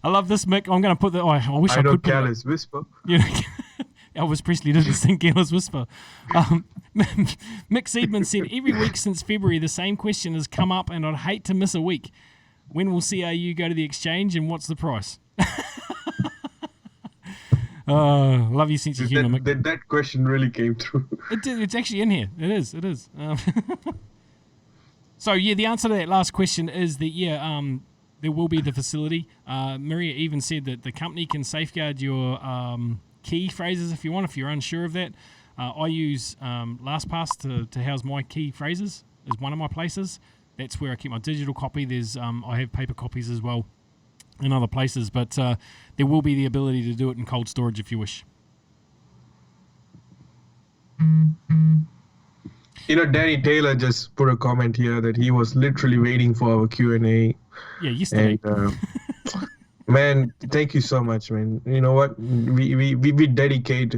I love this, Mick. I'm going to put that. I wish I could. Careless Whisper. You know, Elvis Presley didn't sing Careless Whisper. Mick Seedman said, every week since February, the same question has come up, and I'd hate to miss a week. When will CRU go to the exchange, and what's the price? Love your sense of humour, Mick. That question really came through. It's actually in here. It is. So, yeah, the answer to that last question is that, there will be the facility. Maria even said that the company can safeguard your key phrases if you want, if you're unsure of that. I use LastPass to house my key phrases as one of my places. That's where I keep my digital copy. There's I have paper copies as well in other places, but there will be the ability to do it in cold storage if you wish. You know, Danny Taylor just put a comment here that he was literally waiting for our Q&A. Yeah, yesterday. And, man, thank you so much, man. You know what? We dedicate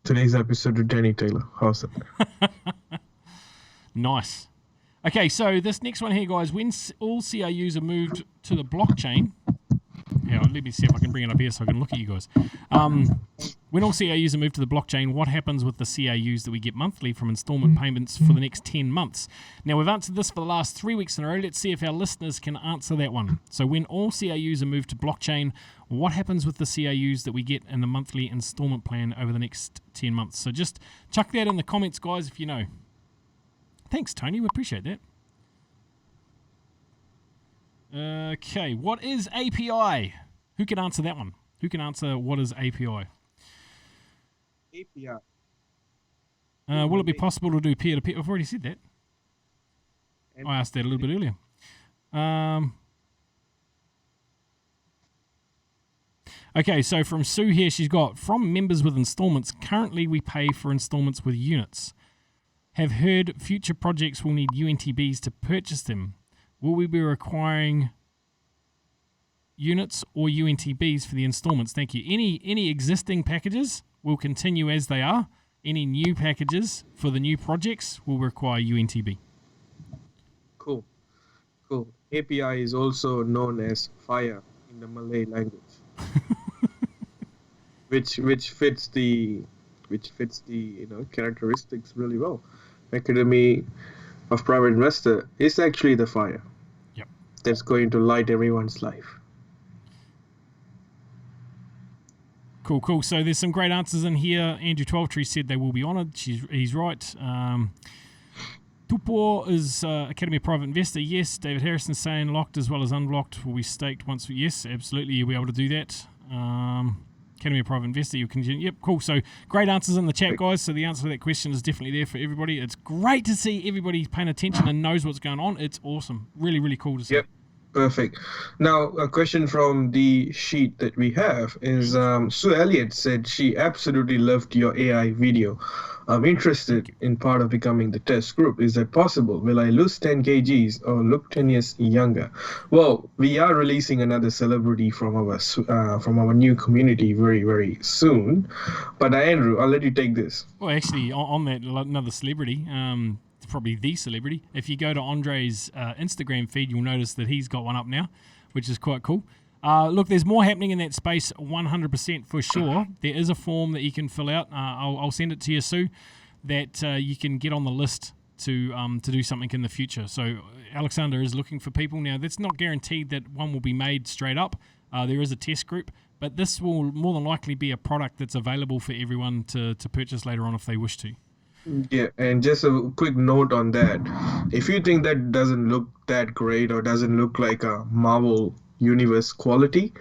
today's episode to Danny Taylor. How's that? Nice. Okay, so this next one here, guys, when all CRUs are moved to the blockchain, let me see if I can bring it up here so I can look at you guys. When all CRUs are moved to the blockchain, what happens with the CRUs that we get monthly from installment payments for the next 10 months? Now, we've answered this for the last 3 weeks in a row. Let's see if our listeners can answer that one. So when all CRUs are moved to blockchain, what happens with the CRUs that we get in the monthly installment plan over the next 10 months? So just chuck that in the comments, guys, if you know. Thanks, Tony. We appreciate that. Okay, what is API? Who can answer that one? Who can answer what is API? API. Will it be possible to do peer-to-peer? I've already said that. I asked that a little bit earlier. Okay, so from Sue here, she's got, from members with installments, currently we pay for installments with units. Have heard future projects will need UNTBs to purchase them. Will we be requiring units or UNTBs for the installments? Thank you. Any existing packages will continue as they are. Any new packages for the new projects will require UNTB. Cool. API is also known as fire in the Malay language, which fits the characteristics really well. Academy of Private Investor is actually the fire. Yep. That's going to light everyone's life. Cool. So there's some great answers in here. Andrew Twelvetree said they will be honoured. He's right. Tupor is Academy of Private Investor. Yes. David Harrison saying locked as well as unlocked will be staked once. Yes, absolutely. You'll be able to do that. Academy of Private Investor, you continue. Yep, cool. So great answers in the chat, guys. So the answer to that question is definitely there for everybody. It's great to see everybody paying attention and knows what's going on. It's awesome. Really, really cool to see. Yep. Perfect. Now, a question from the sheet that we have is Sue Elliott said she absolutely loved your AI video. I'm interested in part of becoming the test group. Is that possible? Will I lose 10 kgs or look 10 years younger? Well, we are releasing another celebrity from our new community very, very soon. But Andrew, I'll let you take this. Well, actually, on that, another celebrity, probably the celebrity. If you go to Andre's Instagram feed, you'll notice that he's got one up now which is quite cool. Look, there's more happening in that space, 100% for sure. There is a form that you can fill out. I'll send it to you, Sue, that you can get on the list to do something in the future. So Alexander is looking for people. Now, that's not guaranteed that one will be made straight up. There is a test group, but this will more than likely be a product that's available for everyone to purchase later on if they wish to. Yeah, and just a quick note on that. If you think that doesn't look that great or doesn't look like a Marvel Universe quality,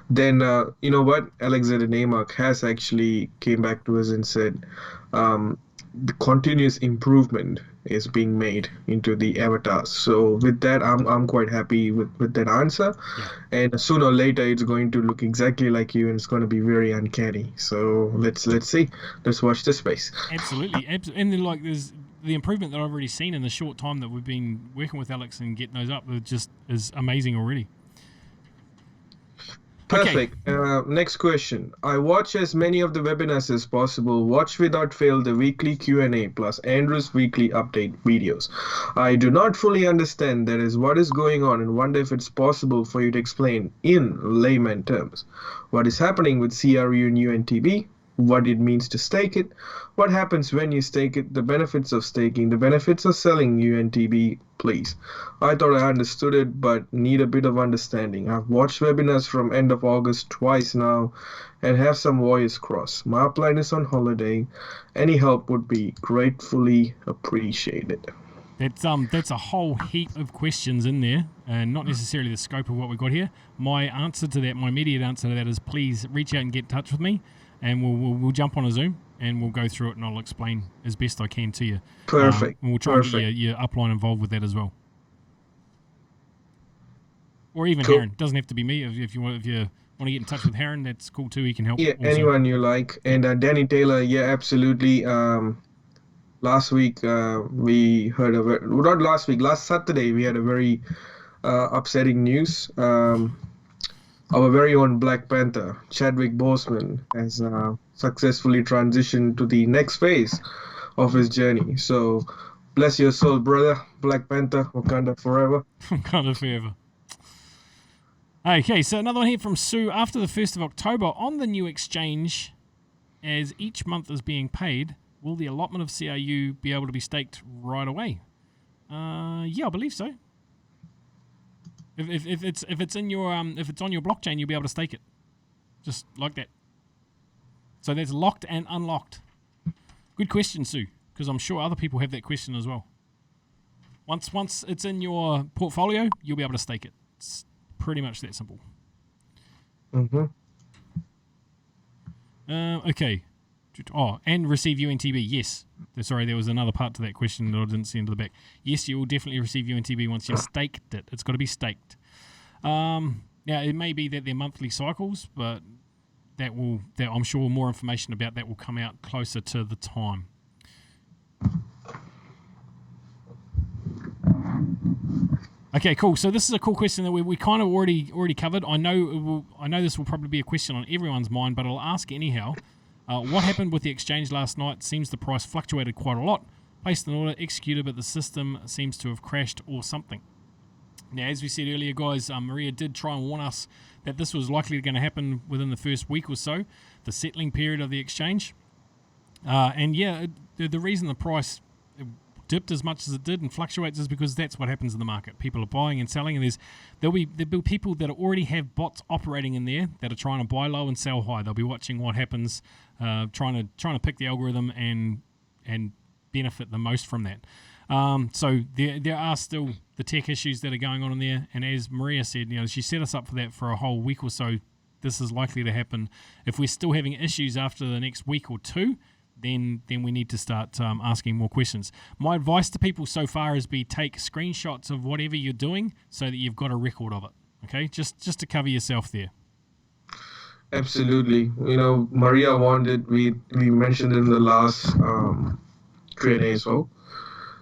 then you know what? Alexander Neymark has actually came back to us and said the continuous improvement is being made into the avatars. So with that, I'm quite happy with that answer. Yeah. And sooner or later, it's going to look exactly like you, and it's going to be very uncanny. So let's see. Let's watch this space. Absolutely. And then like there's the improvement that I've already seen in the short time that we've been working with Alex and getting those up. It just is amazing already. Perfect. Next question. I watch as many of the webinars as possible. Watch without fail the weekly Q&A plus Andrew's weekly update videos. I do not fully understand that is what is going on and wonder if it's possible for you to explain in layman terms what is happening with CRU and UNTB, what it means to stake it, what happens when you stake it, the benefits of staking, the benefits of selling UNTB, please. I thought I understood it, but need a bit of understanding. I've watched webinars from end of August twice now and have some wires crossed. My upline is on holiday. Any help would be gratefully appreciated. That's a whole heap of questions in there, and not necessarily the scope of what we've got here. My answer to that, my immediate answer to that is please reach out and get in touch with me, and we'll jump on a Zoom and we'll go through it, and I'll explain as best I can to you. Perfect. And we'll try and get your upline involved with that as well, or even Cool. Harren. Doesn't have to be me. If you want to get in touch with Harren, that's cool too. He can help. Yeah, also. anyone you like. And Danny Taylor, yeah, absolutely. Last week we heard of it. Not last week. Last Saturday we had a very upsetting news. Our very own Black Panther, Chadwick Boseman, has successfully transitioned to the next phase of his journey. So, bless your soul, brother. Black Panther, Wakanda forever. Wakanda forever. Okay, so another one here from Sue. After the 1st of October, on the new exchange, as each month is being paid, will the allotment of CRU be able to be staked right away? Yeah, I believe so. If it's on your blockchain, you'll be able to stake it, just like that. So that's locked and unlocked. Good question, Sue, because I'm sure other people have that question as well. Once it's in your portfolio, you'll be able to stake it. It's pretty much that simple. Mm-hmm. Okay. Oh, and receive UNTB. Yes. Sorry, there was another part to that question that I didn't see into the back. Yes, you will definitely receive UNTB once you've staked it. It's got to be staked. Now, it may be that they're monthly cycles, but I'm sure more information about that will come out closer to the time. Okay, cool. So this is a cool question that we kind of already covered. I know this will probably be a question on everyone's mind, but I'll ask anyhow. What happened with the exchange last night? Seems the price fluctuated quite a lot. Placed an order, executed, but the system seems to have crashed or something. Now, as we said earlier, guys, Maria did try and warn us that this was likely going to happen within the first week or so, the settling period of the exchange. And yeah, the reason the price dipped as much as it did and fluctuates is because that's what happens in the market. People are buying and selling, and there'll be people that already have bots operating in there that are trying to buy low and sell high. They'll be watching what happens, trying to pick the algorithm and benefit the most from that. So there are still the tech issues that are going on in there, and as Maria said, she set us up for that for a whole week or so. This is likely to happen. If we're still having issues after the next week or two, then we need to start asking more questions. My advice to people so far is take screenshots of whatever you're doing so that you've got a record of it. Okay, just to cover yourself there. Absolutely. Maria wanted, we mentioned in the last Q&A as well.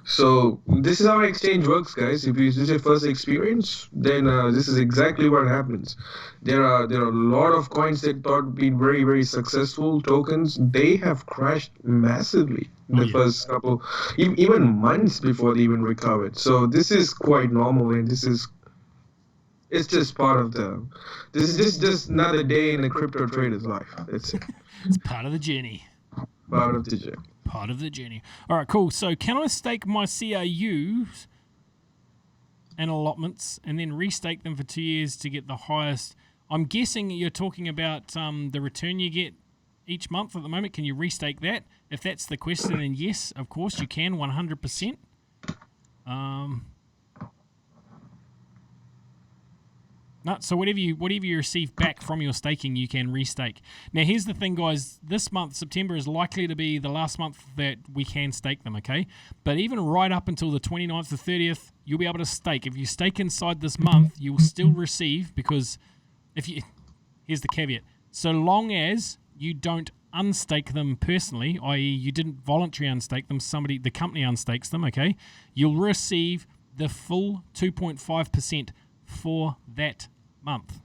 So this is how exchange works, guys. If this is your first experience, then this is exactly what happens. There are a lot of coins that thought been very, very successful tokens. They have crashed massively in the first couple, even months before they even recovered. So this is quite normal, and this is It's just part of the. This is just another day in a crypto trader's life. That's it. It's part of the journey. Part of the journey. Part of the journey. All right, cool. So can I stake my CRUs and allotments and then restake them for 2 years to get the highest? I'm guessing you're talking about the return you get each month at the moment. Can you restake that? If that's the question, then yes, of course you can, 100%. No, so whatever you receive back from your staking, you can restake. Now, here's the thing, guys. This month, September, is likely to be the last month that we can stake them, okay? But even right up until the 29th or 30th, you'll be able to stake. If you stake inside this month, you'll still receive, because here's the caveat. So long as you don't unstake them personally, i.e. you didn't voluntarily unstake them, the company unstakes them, okay? You'll receive the full 2.5% for that month.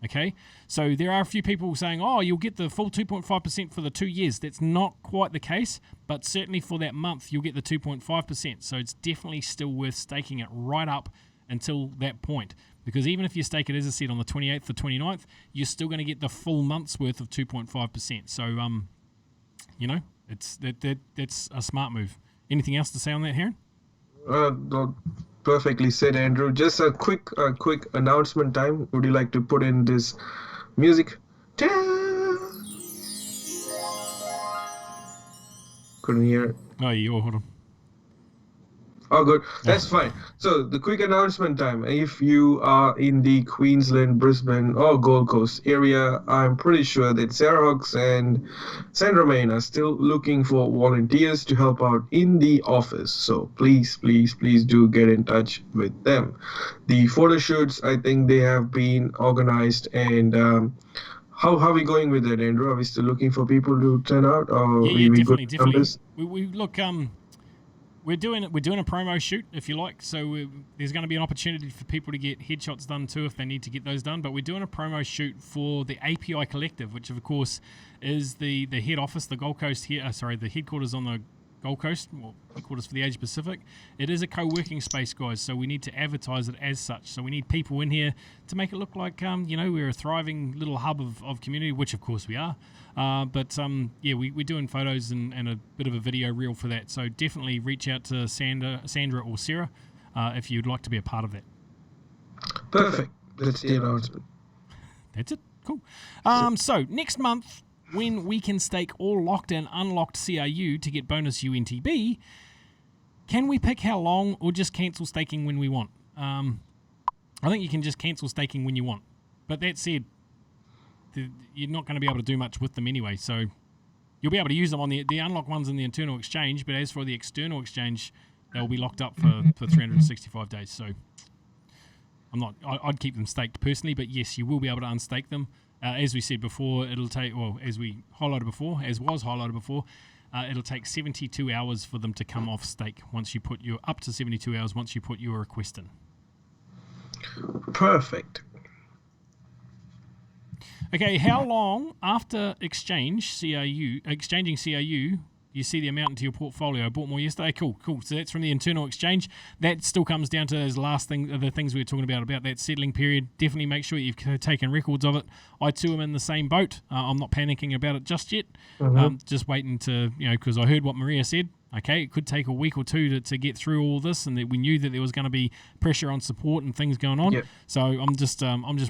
Okay, so there are a few people saying, oh, you'll get the full 2.5% for the 2 years. That's not quite the case, but certainly for that month, you'll get the 2.5%. So it's definitely still worth staking it right up until that point. Because even if you stake it, as I said, on the 28th or 29th, you're still going to get the full month's worth of 2.5%. So, that's a smart move. Anything else to say on that, Heron? Perfectly said, Andrew. Just a quick announcement time. Would you like to put in this music? Couldn't hear it. Oh, hold on. Oh, good. That's fine. So the quick announcement time. If you are in the Queensland, Brisbane, or Gold Coast area, I'm pretty sure that Sarahawks and San Romain are still looking for volunteers to help out in the office. So please do get in touch with them. The photo shoots, I think they have been organized, and how are we going with that, Andrew? Are we still looking for people to turn out? Or Yeah, definitely. We look. We're doing a promo shoot, if you like. So there's going to be an opportunity for people to get headshots done too if they need to get those done. But we're doing a promo shoot for the API Collective, which of course is the head office, the Gold Coast here. The headquarters on the Gold Coast, well, headquarters for the Asia Pacific. It is a co-working space, guys. So we need to advertise it as such. So we need people in here to make it look like we're a thriving little hub of community, which of course we are. We're doing photos and a bit of a video reel for that. So definitely reach out to Sandra or Sarah if you'd like to be a part of that. Perfect. That's the announcement. That's it. Cool. So next month, when we can stake all locked and unlocked CRU to get bonus UNTB, can we pick how long or just cancel staking when we want? I think you can just cancel staking when you want. But that said, you're not going to be able to do much with them anyway. So you'll be able to use them on the unlocked ones in the internal exchange. But as for the external exchange, they'll be locked up for 365 days. So I'd keep them staked personally. But yes, you will be able to unstake them. As we said before, as was highlighted before, it'll take 72 hours for them to come off stake up to 72 hours once you put your request in. Perfect. Okay, how long after exchanging CRU, you see the amount into your portfolio? I bought more yesterday. Cool. So that's from the internal exchange. That still comes down to those last the things we were talking about that settling period. Definitely make sure you've taken records of it. I too am in the same boat. I'm not panicking about it just yet. Just waiting to, because I heard what Maria said. Okay, it could take a week or two to get through all this, and that we knew that there was going to be pressure on support and things going on. Yep. So I'm just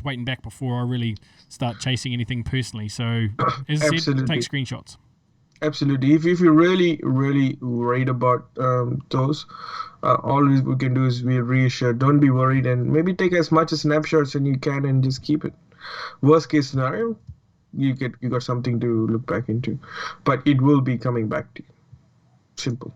waiting back before I really start chasing anything personally. So as I said, take screenshots. Absolutely. If you're really, really worried about those, all we can do is we reassure. Don't be worried, and maybe take as much snapshots as you can and just keep it. Worst case scenario, you got something to look back into, but it will be coming back to you. Simple.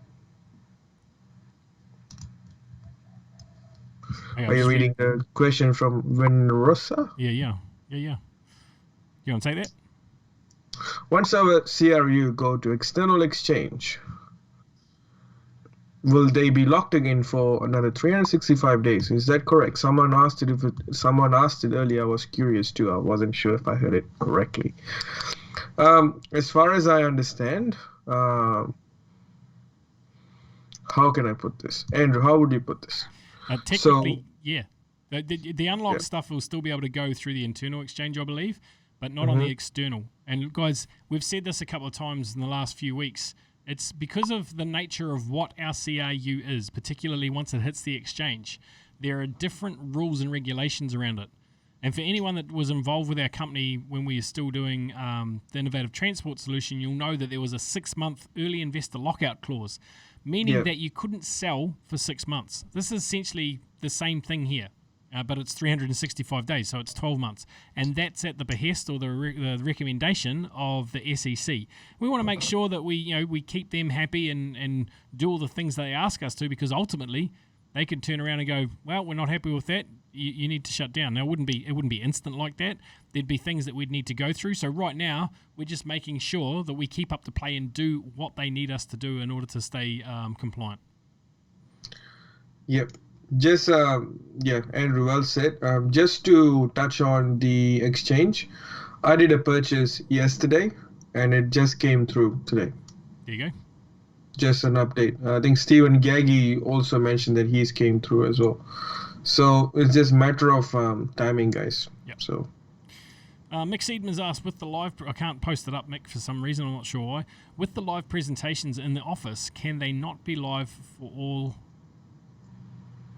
Are you reading the question from Venrosa? Yeah. You want to take that? Once our CRU go to external exchange, will they be locked again for another 365 days? Is that correct? Someone asked it earlier. I was curious too. I wasn't sure if I heard it correctly. As far as I understand, how can I put this? Andrew, how would you put this? Technically, yeah. The unlocked stuff will still be able to go through the internal exchange, I believe, but not on the external. And guys, we've said this a couple of times in the last few weeks. It's because of the nature of what our CRU is, particularly once it hits the exchange. There are different rules and regulations around it. And for anyone that was involved with our company when we were still doing the innovative transport solution, you'll know that there was a 6-month early investor lockout clause, meaning that you couldn't sell for 6 months. This is essentially the same thing here. But it's 365 days, so it's 12 months. And that's at the behest or the recommendation of the SEC. We want to make sure that we keep them happy and do all the things they ask us to, because ultimately they could turn around and go, well, we're not happy with that. You need to shut down. Now, it wouldn't be instant like that. There'd be things that we'd need to go through. So right now, we're just making sure that we keep up to play and do what they need us to do in order to stay compliant. Yep. Just Andrew, well said. Just to touch on the exchange, I did a purchase yesterday and it just came through today. There you go. Just an update. I think Stephen Gaggy also mentioned that he's came through as well. So it's just a matter of timing, guys. Yep. So Mick Seedman's asked, with the live... I can't post it up, Mick, for some reason. I'm not sure why. With the live presentations in the office, can they not be live for all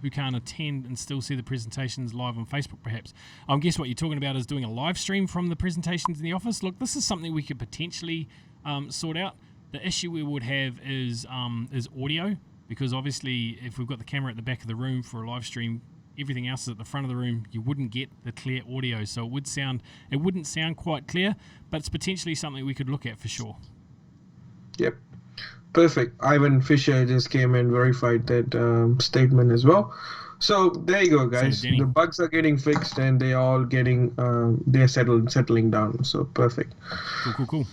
who can't attend and still see the presentations live on Facebook, perhaps? I guess what you're talking about is doing a live stream from the presentations in the office. Look, this is something we could potentially sort out. The issue we would have is audio, because obviously if we've got the camera at the back of the room for a live stream, everything else is at the front of the room, you wouldn't get the clear audio. So it wouldn't sound quite clear, but it's potentially something we could look at for sure. Yep. Perfect. Ivan Fisher just came and verified that statement as well. So there you go, guys. The bugs are getting fixed and they are all getting they're settling down. So perfect. Cool.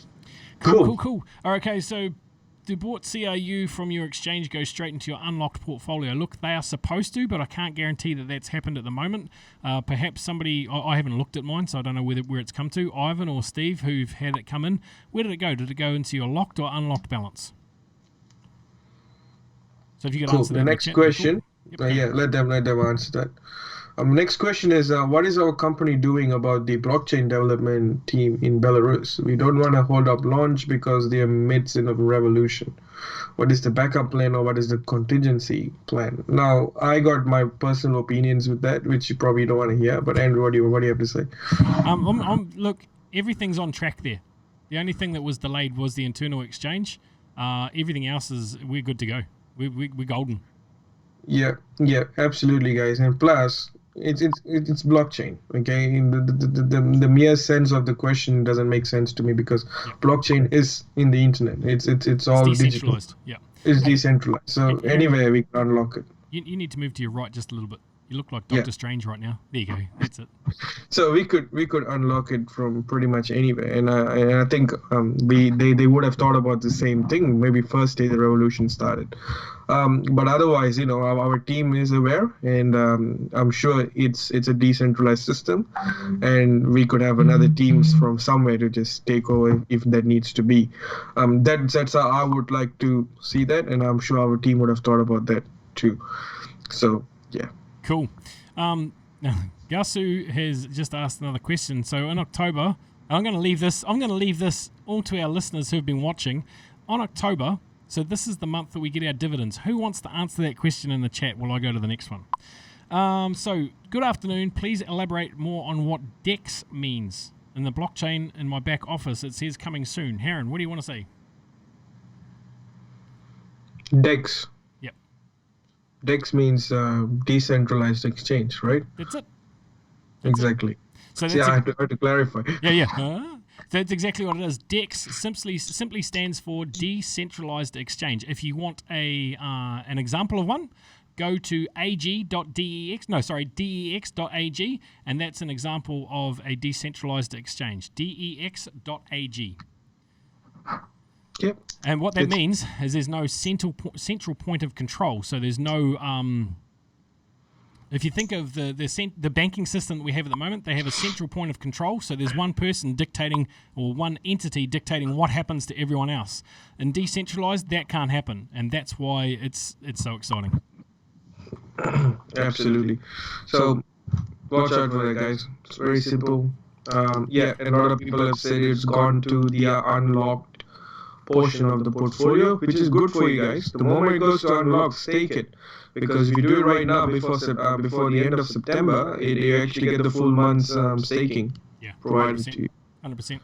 All right, okay, so the bought CRU from your exchange goes straight into your unlocked portfolio. Look, they are supposed to, but I can't guarantee that that's happened at the moment. Perhaps somebody, I haven't looked at mine, so I don't know where it's come to. Ivan or Steve, who've had it come in, where did it go? Did it go into your locked or unlocked balance? So if you could answer that. The next question, cool. Yep, let them answer that. Next question is, what is our company doing about the blockchain development team in Belarus? We don't want to hold up launch because they are midst in a revolution. What is the backup plan or what is the contingency plan? Now, I got my personal opinions with that, which you probably don't want to hear. But Andrew, what do you have to say? Look, everything's on track there. The only thing that was delayed was the internal exchange. Everything else we're good to go. We're golden. Yeah, absolutely, guys. And plus, it's blockchain. Okay, the mere sense of the question doesn't make sense to me because blockchain is in the internet. It's all decentralized. digital. Yeah, it's decentralized. So anywhere we can unlock it. You need to move to your right just a little bit. You look like Doctor Strange right now. There you go. That's it. So we could unlock it from pretty much anywhere, and I think they would have thought about the same thing maybe first day the revolution started, but otherwise our team is aware, and I'm sure it's a decentralized system, and we could have another teams from somewhere to just take over if that needs to be. That's how I would like to see that, and I'm sure our team would have thought about that too. So yeah. Cool. Gasu has just asked another question. So in October, I'm going to leave this all to our listeners who have been watching. On October, so this is the month that we get our dividends. Who wants to answer that question in the chat while I go to the next one? So good afternoon. Please elaborate more on what DEX means. In the blockchain in my back office, it says coming soon. Harren, what do you want to say? DEX. DEX means decentralized exchange, right? That's it. Exactly. So I have to clarify. Yeah. So that's exactly what it is. DEX simply stands for decentralized exchange. If you want an example of one, go to dex.ag, and that's an example of a decentralized exchange. dex.ag. Yep. And what that means is there's no central point of control. So there's no if you think of the banking system that we have at the moment, they have a central point of control. So there's one person dictating, or one entity dictating what happens to everyone else. In decentralized, that can't happen, and that's why it's so exciting. Absolutely. So watch out for that, guys. It's very simple. Yeah, a lot of people have said it's gone to the unlocked portion of the portfolio, which is good for you guys. The moment it goes to unlock, stake it, because if you do it right now before the end of September, you actually get the full month's staking provided to you. 100%.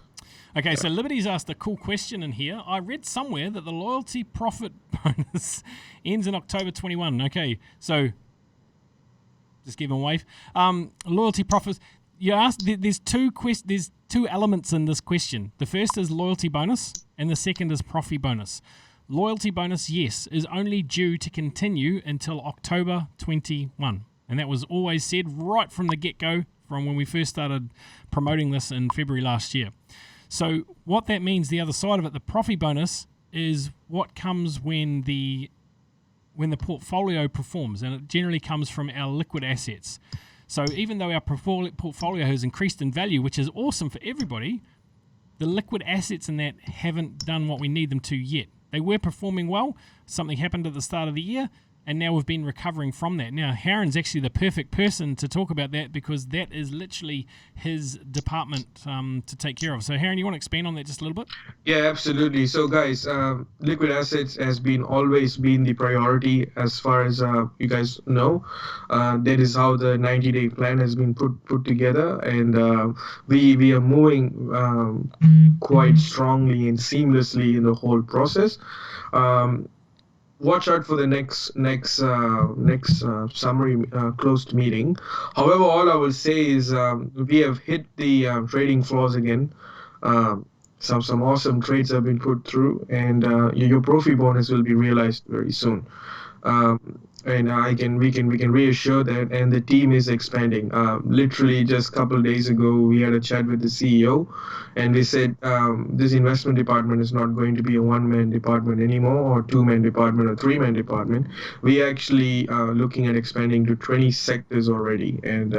Okay, so Liberty's asked a cool question in here. I read somewhere that the loyalty profit bonus ends in October 21. Okay, so just give him a wave. Loyalty profits. You asked. There's two elements in this question. The first is loyalty bonus, and the second is profit bonus. Loyalty bonus, yes, is only due to continue until October 21, and that was always said right from the get-go, from when we first started promoting this in February last year. So what that means, the other side of it, the profit bonus, is what comes when the portfolio performs, and it generally comes from our liquid assets. So even though our portfolio has increased in value, which is awesome for everybody, the liquid assets in that haven't done what we need them to yet. They were performing well. Something happened at the start of the year, and now we've been recovering from that. Now, Harron's actually the perfect person to talk about that, because that is literally his department to take care of. So, Harron, you want to expand on that just a little bit? Yeah, absolutely. So, guys, liquid assets has always been the priority, as far as you guys know. That is how the 90-day plan has been put together, and we are moving quite strongly and seamlessly in the whole process. Watch out for the next summary closed meeting. However, all I will say is we have hit the trading floors again. Some awesome trades have been put through, and your profit bonus will be realized very soon. And we can reassure that, and the team is expanding. Literally just a couple of days ago, we had a chat with the CEO, and they said this investment department is not going to be a one-man department anymore, or two-man department, or three-man department. We actually looking at expanding to 20 sectors already, and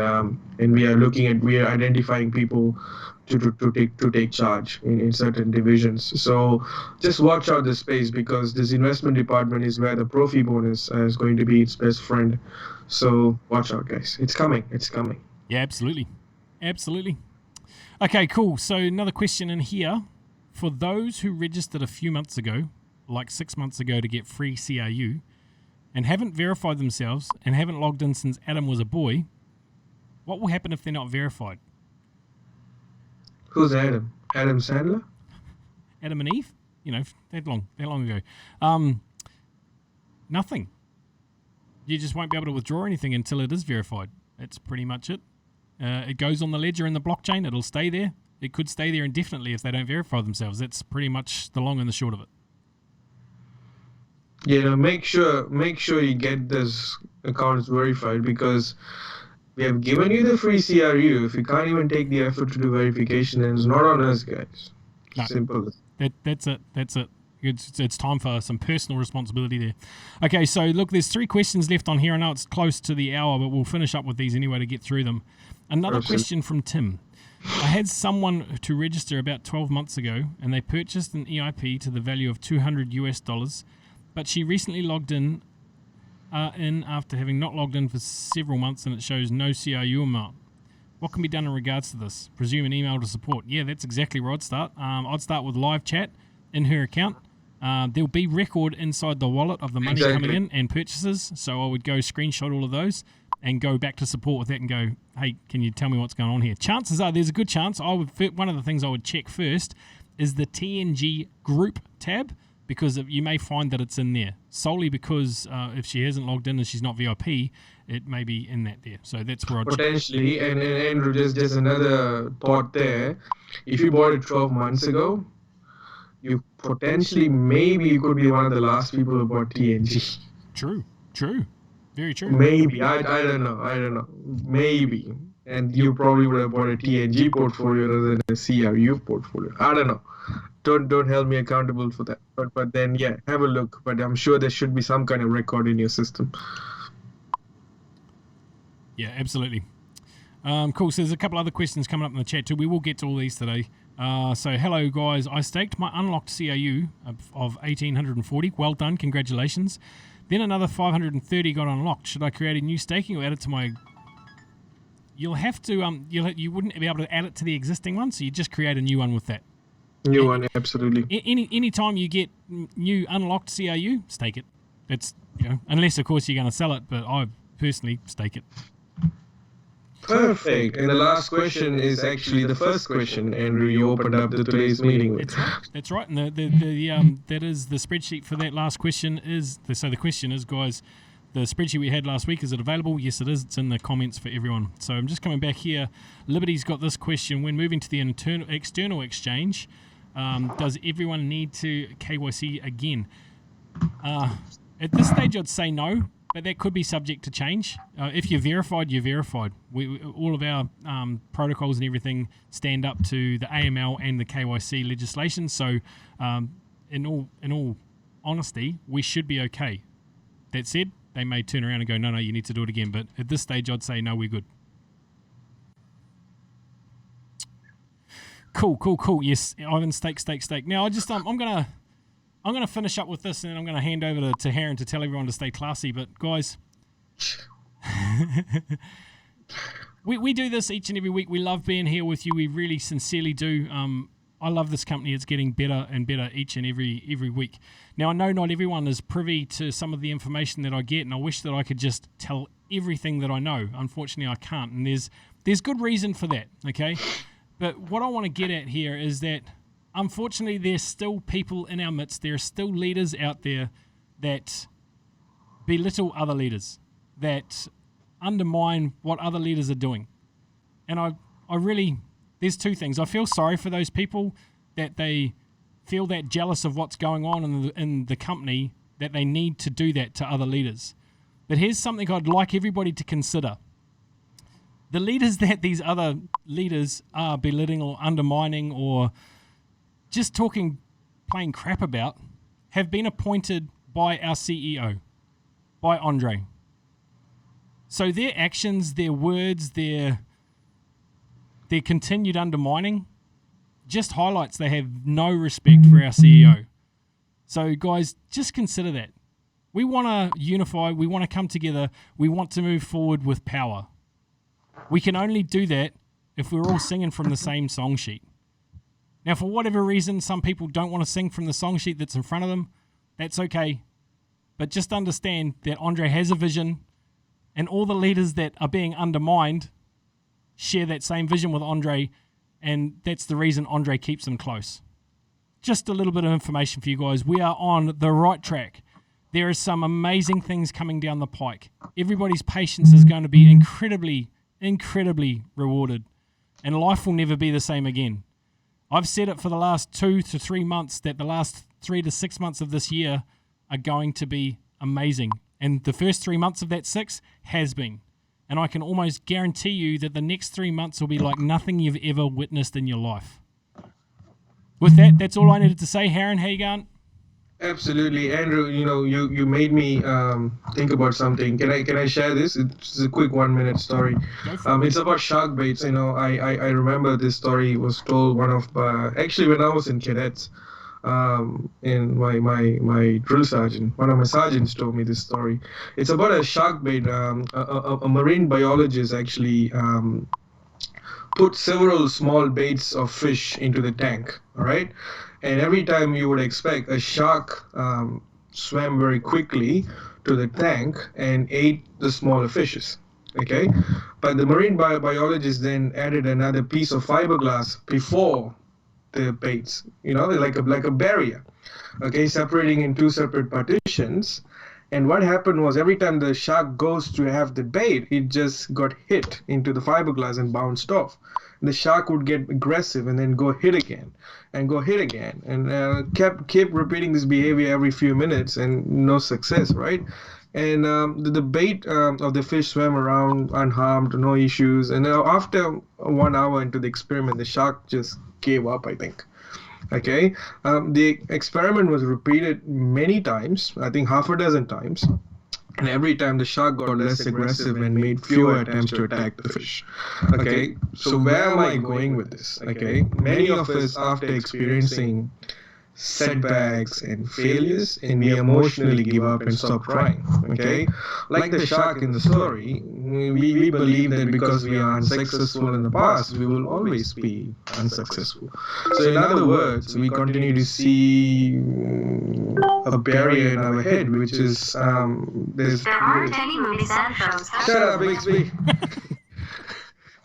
we are identifying people to take charge in certain divisions. So just watch out the space, because this investment department is where the profit bonus is going to be its best friend. So watch out, guys. It's coming. Yeah, absolutely. Okay, cool. So another question in here. For those who registered a few months ago, like 6 months ago, to get free CRU, and haven't verified themselves and haven't logged in since Adam was a boy, what will happen if they're not verified? Who's Adam? Adam Sandler? Adam and Eve? That long ago. Nothing. You just won't be able to withdraw anything until it is verified. That's pretty much it. It goes on the ledger in the blockchain. It'll stay there. It could stay there indefinitely if they don't verify themselves. That's pretty much the long and the short of it. Yeah, make sure you get this accounts verified, because we have given you the free CRU. If you can't even take the effort to do verification, then it's not on us, guys. No, simple. That's it. It's time for some personal responsibility there. Okay, so look, there's 3 questions left on here. I know it's close to the hour, but we'll finish up with these anyway to get through them. Another question from Tim. I had someone to register about 12 months ago, and they purchased an EIP to the value of $200, but she recently logged in after having not logged in for several months, and it shows no CRU amount. What can be done in regards to this? Presume an email to support. Yeah, that's exactly where I'd start. I'd start with live chat in her account. There'll be record inside the wallet of the money coming in and purchases, so I would go screenshot all of those and go back to support with that and go, hey, can you tell me what's going on here? Chances are there's a good chance. One of the things I would check first is the TNG group tab, because you may find that it's in there, solely because if she hasn't logged in and she's not VIP, it may be in that there. So that's where I'd potentially, and Andrew, just another thought there. If you bought it 12 months ago, you potentially, maybe you could be one of the last people who bought TNG. True. Very true. Maybe. I don't know. Maybe. And you probably would have bought a TNG portfolio rather than a CRU portfolio. I don't know. Don't hold me accountable for that. But then, yeah, have a look. But I'm sure there should be some kind of record in your system. Yeah, absolutely. Cool. So there's a couple other questions coming up in the chat too. We will get to all these today. So hello guys. I staked my unlocked CRU of 1,840. Well done. Congratulations. Then another 530 got unlocked. Should I create a new staking or add it to my you'll have to you wouldn't be able to add it to the existing one, so you just create a new one with that. New one, absolutely. Any time you get new unlocked CRU, stake it. It's unless of course you're going to sell it, but I personally stake it. Perfect. And the last question is actually the first question, Andrew, you opened up today's meeting with. That's right. And that is the spreadsheet for that last question so the question is, guys, the spreadsheet we had last week, is it available? Yes, it is. It's in the comments for everyone. So I'm just coming back here. Liberty's got this question. When moving to the external exchange, does everyone need to KYC again? At this stage, I'd say no. But that could be subject to change. If you're verified, you're verified. All of our protocols and everything stand up to the AML and the KYC legislation. So, in all honesty, we should be okay. That said, they may turn around and go, no, you need to do it again. But at this stage, I'd say no, we're good. Cool. Yes, Ivan, stake. Now, I'm going to finish up with this, and then I'm going to hand over to Harren to tell everyone to stay classy. But, guys, we do this each and every week. We love being here with you. We really sincerely do. I love this company. It's getting better and better each and every week. Now, I know not everyone is privy to some of the information that I get, and I wish that I could just tell everything that I know. Unfortunately, I can't, and there's good reason for that, okay? But what I want to get at here is that unfortunately, there's still people in our midst. There are still leaders out there that belittle other leaders, that undermine what other leaders are doing. And I really, there's two things. I feel sorry for those people that they feel that jealous of what's going on in the company, that they need to do that to other leaders. But here's something I'd like everybody to consider. The leaders that these other leaders are belittling or undermining or just plain crap about, have been appointed by our CEO, by Andre. So their actions, their words, their continued undermining just highlights they have no respect for our CEO. So guys, just consider that. We want to unify, we want to come together, we want to move forward with power. We can only do that if we're all singing from the same song sheet. Now, for whatever reason, some people don't want to sing from the song sheet that's in front of them. That's okay. But just understand that Andre has a vision, and all the leaders that are being undermined share that same vision with Andre, and that's the reason Andre keeps them close. Just a little bit of information for you guys. We are on the right track. There are some amazing things coming down the pike. Everybody's patience is going to be incredibly rewarded, and life will never be the same again. I've said it for the last 2 to 3 months that the last 3 to 6 months of this year are going to be amazing. And the first 3 months of that 6 has been. And I can almost guarantee you that the next 3 months will be like nothing you've ever witnessed in your life. With that, that's all I needed to say. Harren, how you going? Absolutely, Andrew. You made me think about something. Can I share this? It's a quick 1 minute story. It's about shark baits. I remember this story was told actually when I was in cadets. And my drill sergeant, one of my sergeants, told me this story. It's about a shark bait. A marine biologist actually put several small baits of fish into the tank. All right. And every time you would expect a shark swam very quickly to the tank and ate the smaller fishes, okay? But the marine biologist then added another piece of fiberglass before the baits, like a barrier, okay, separating in 2 separate partitions. And what happened was every time the shark goes to have the bait, it just got hit into the fiberglass and bounced off. The shark would get aggressive and then go hit again, and kept repeating this behavior every few minutes, and no success, right? And the bait of the fish swam around unharmed, no issues. And after 1 hour into the experiment, the shark just gave up, I think. Okay, the experiment was repeated many times, I think half a dozen times. And every time the shark got less aggressive and made fewer attempts to attack the fish. Okay, so where am I going with this? Okay, many of us, after experiencing setbacks and failures, and we emotionally give up and stop trying. Okay, like the shark in the story, we believe that because we are unsuccessful in the past, we will always be unsuccessful. So in other words, we continue to see a barrier in our head, which is there's. There aren't any movies and shows. Shut up, Bixby.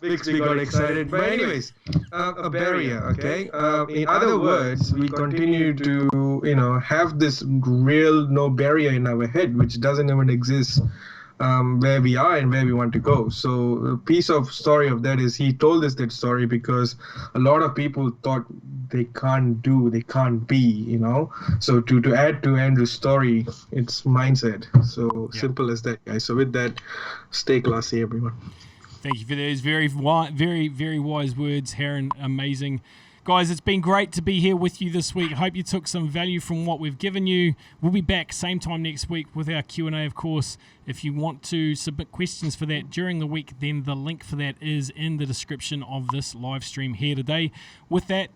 Bixby got excited. But anyways, a barrier, okay? In other words, we continue to, have this real no barrier in our head, which doesn't even exist where we are and where we want to go. So a piece of story of that is he told us that story because a lot of people thought they can't be, So to add to Andrew's story, it's mindset. So simple as that, guys. So with that, stay classy, everyone. Thank you for those very, very wise words, Heron. Amazing. Guys, it's been great to be here with you this week. Hope you took some value from what we've given you. We'll be back same time next week with our Q&A, of course. If you want to submit questions for that during the week, then the link for that is in the description of this live stream here today. With that,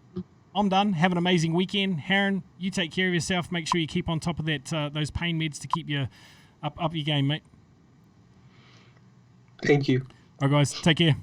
I'm done. Have an amazing weekend. Heron, you take care of yourself. Make sure you keep on top of that those pain meds to keep you up your game, mate. Thank you. All right, guys, take care.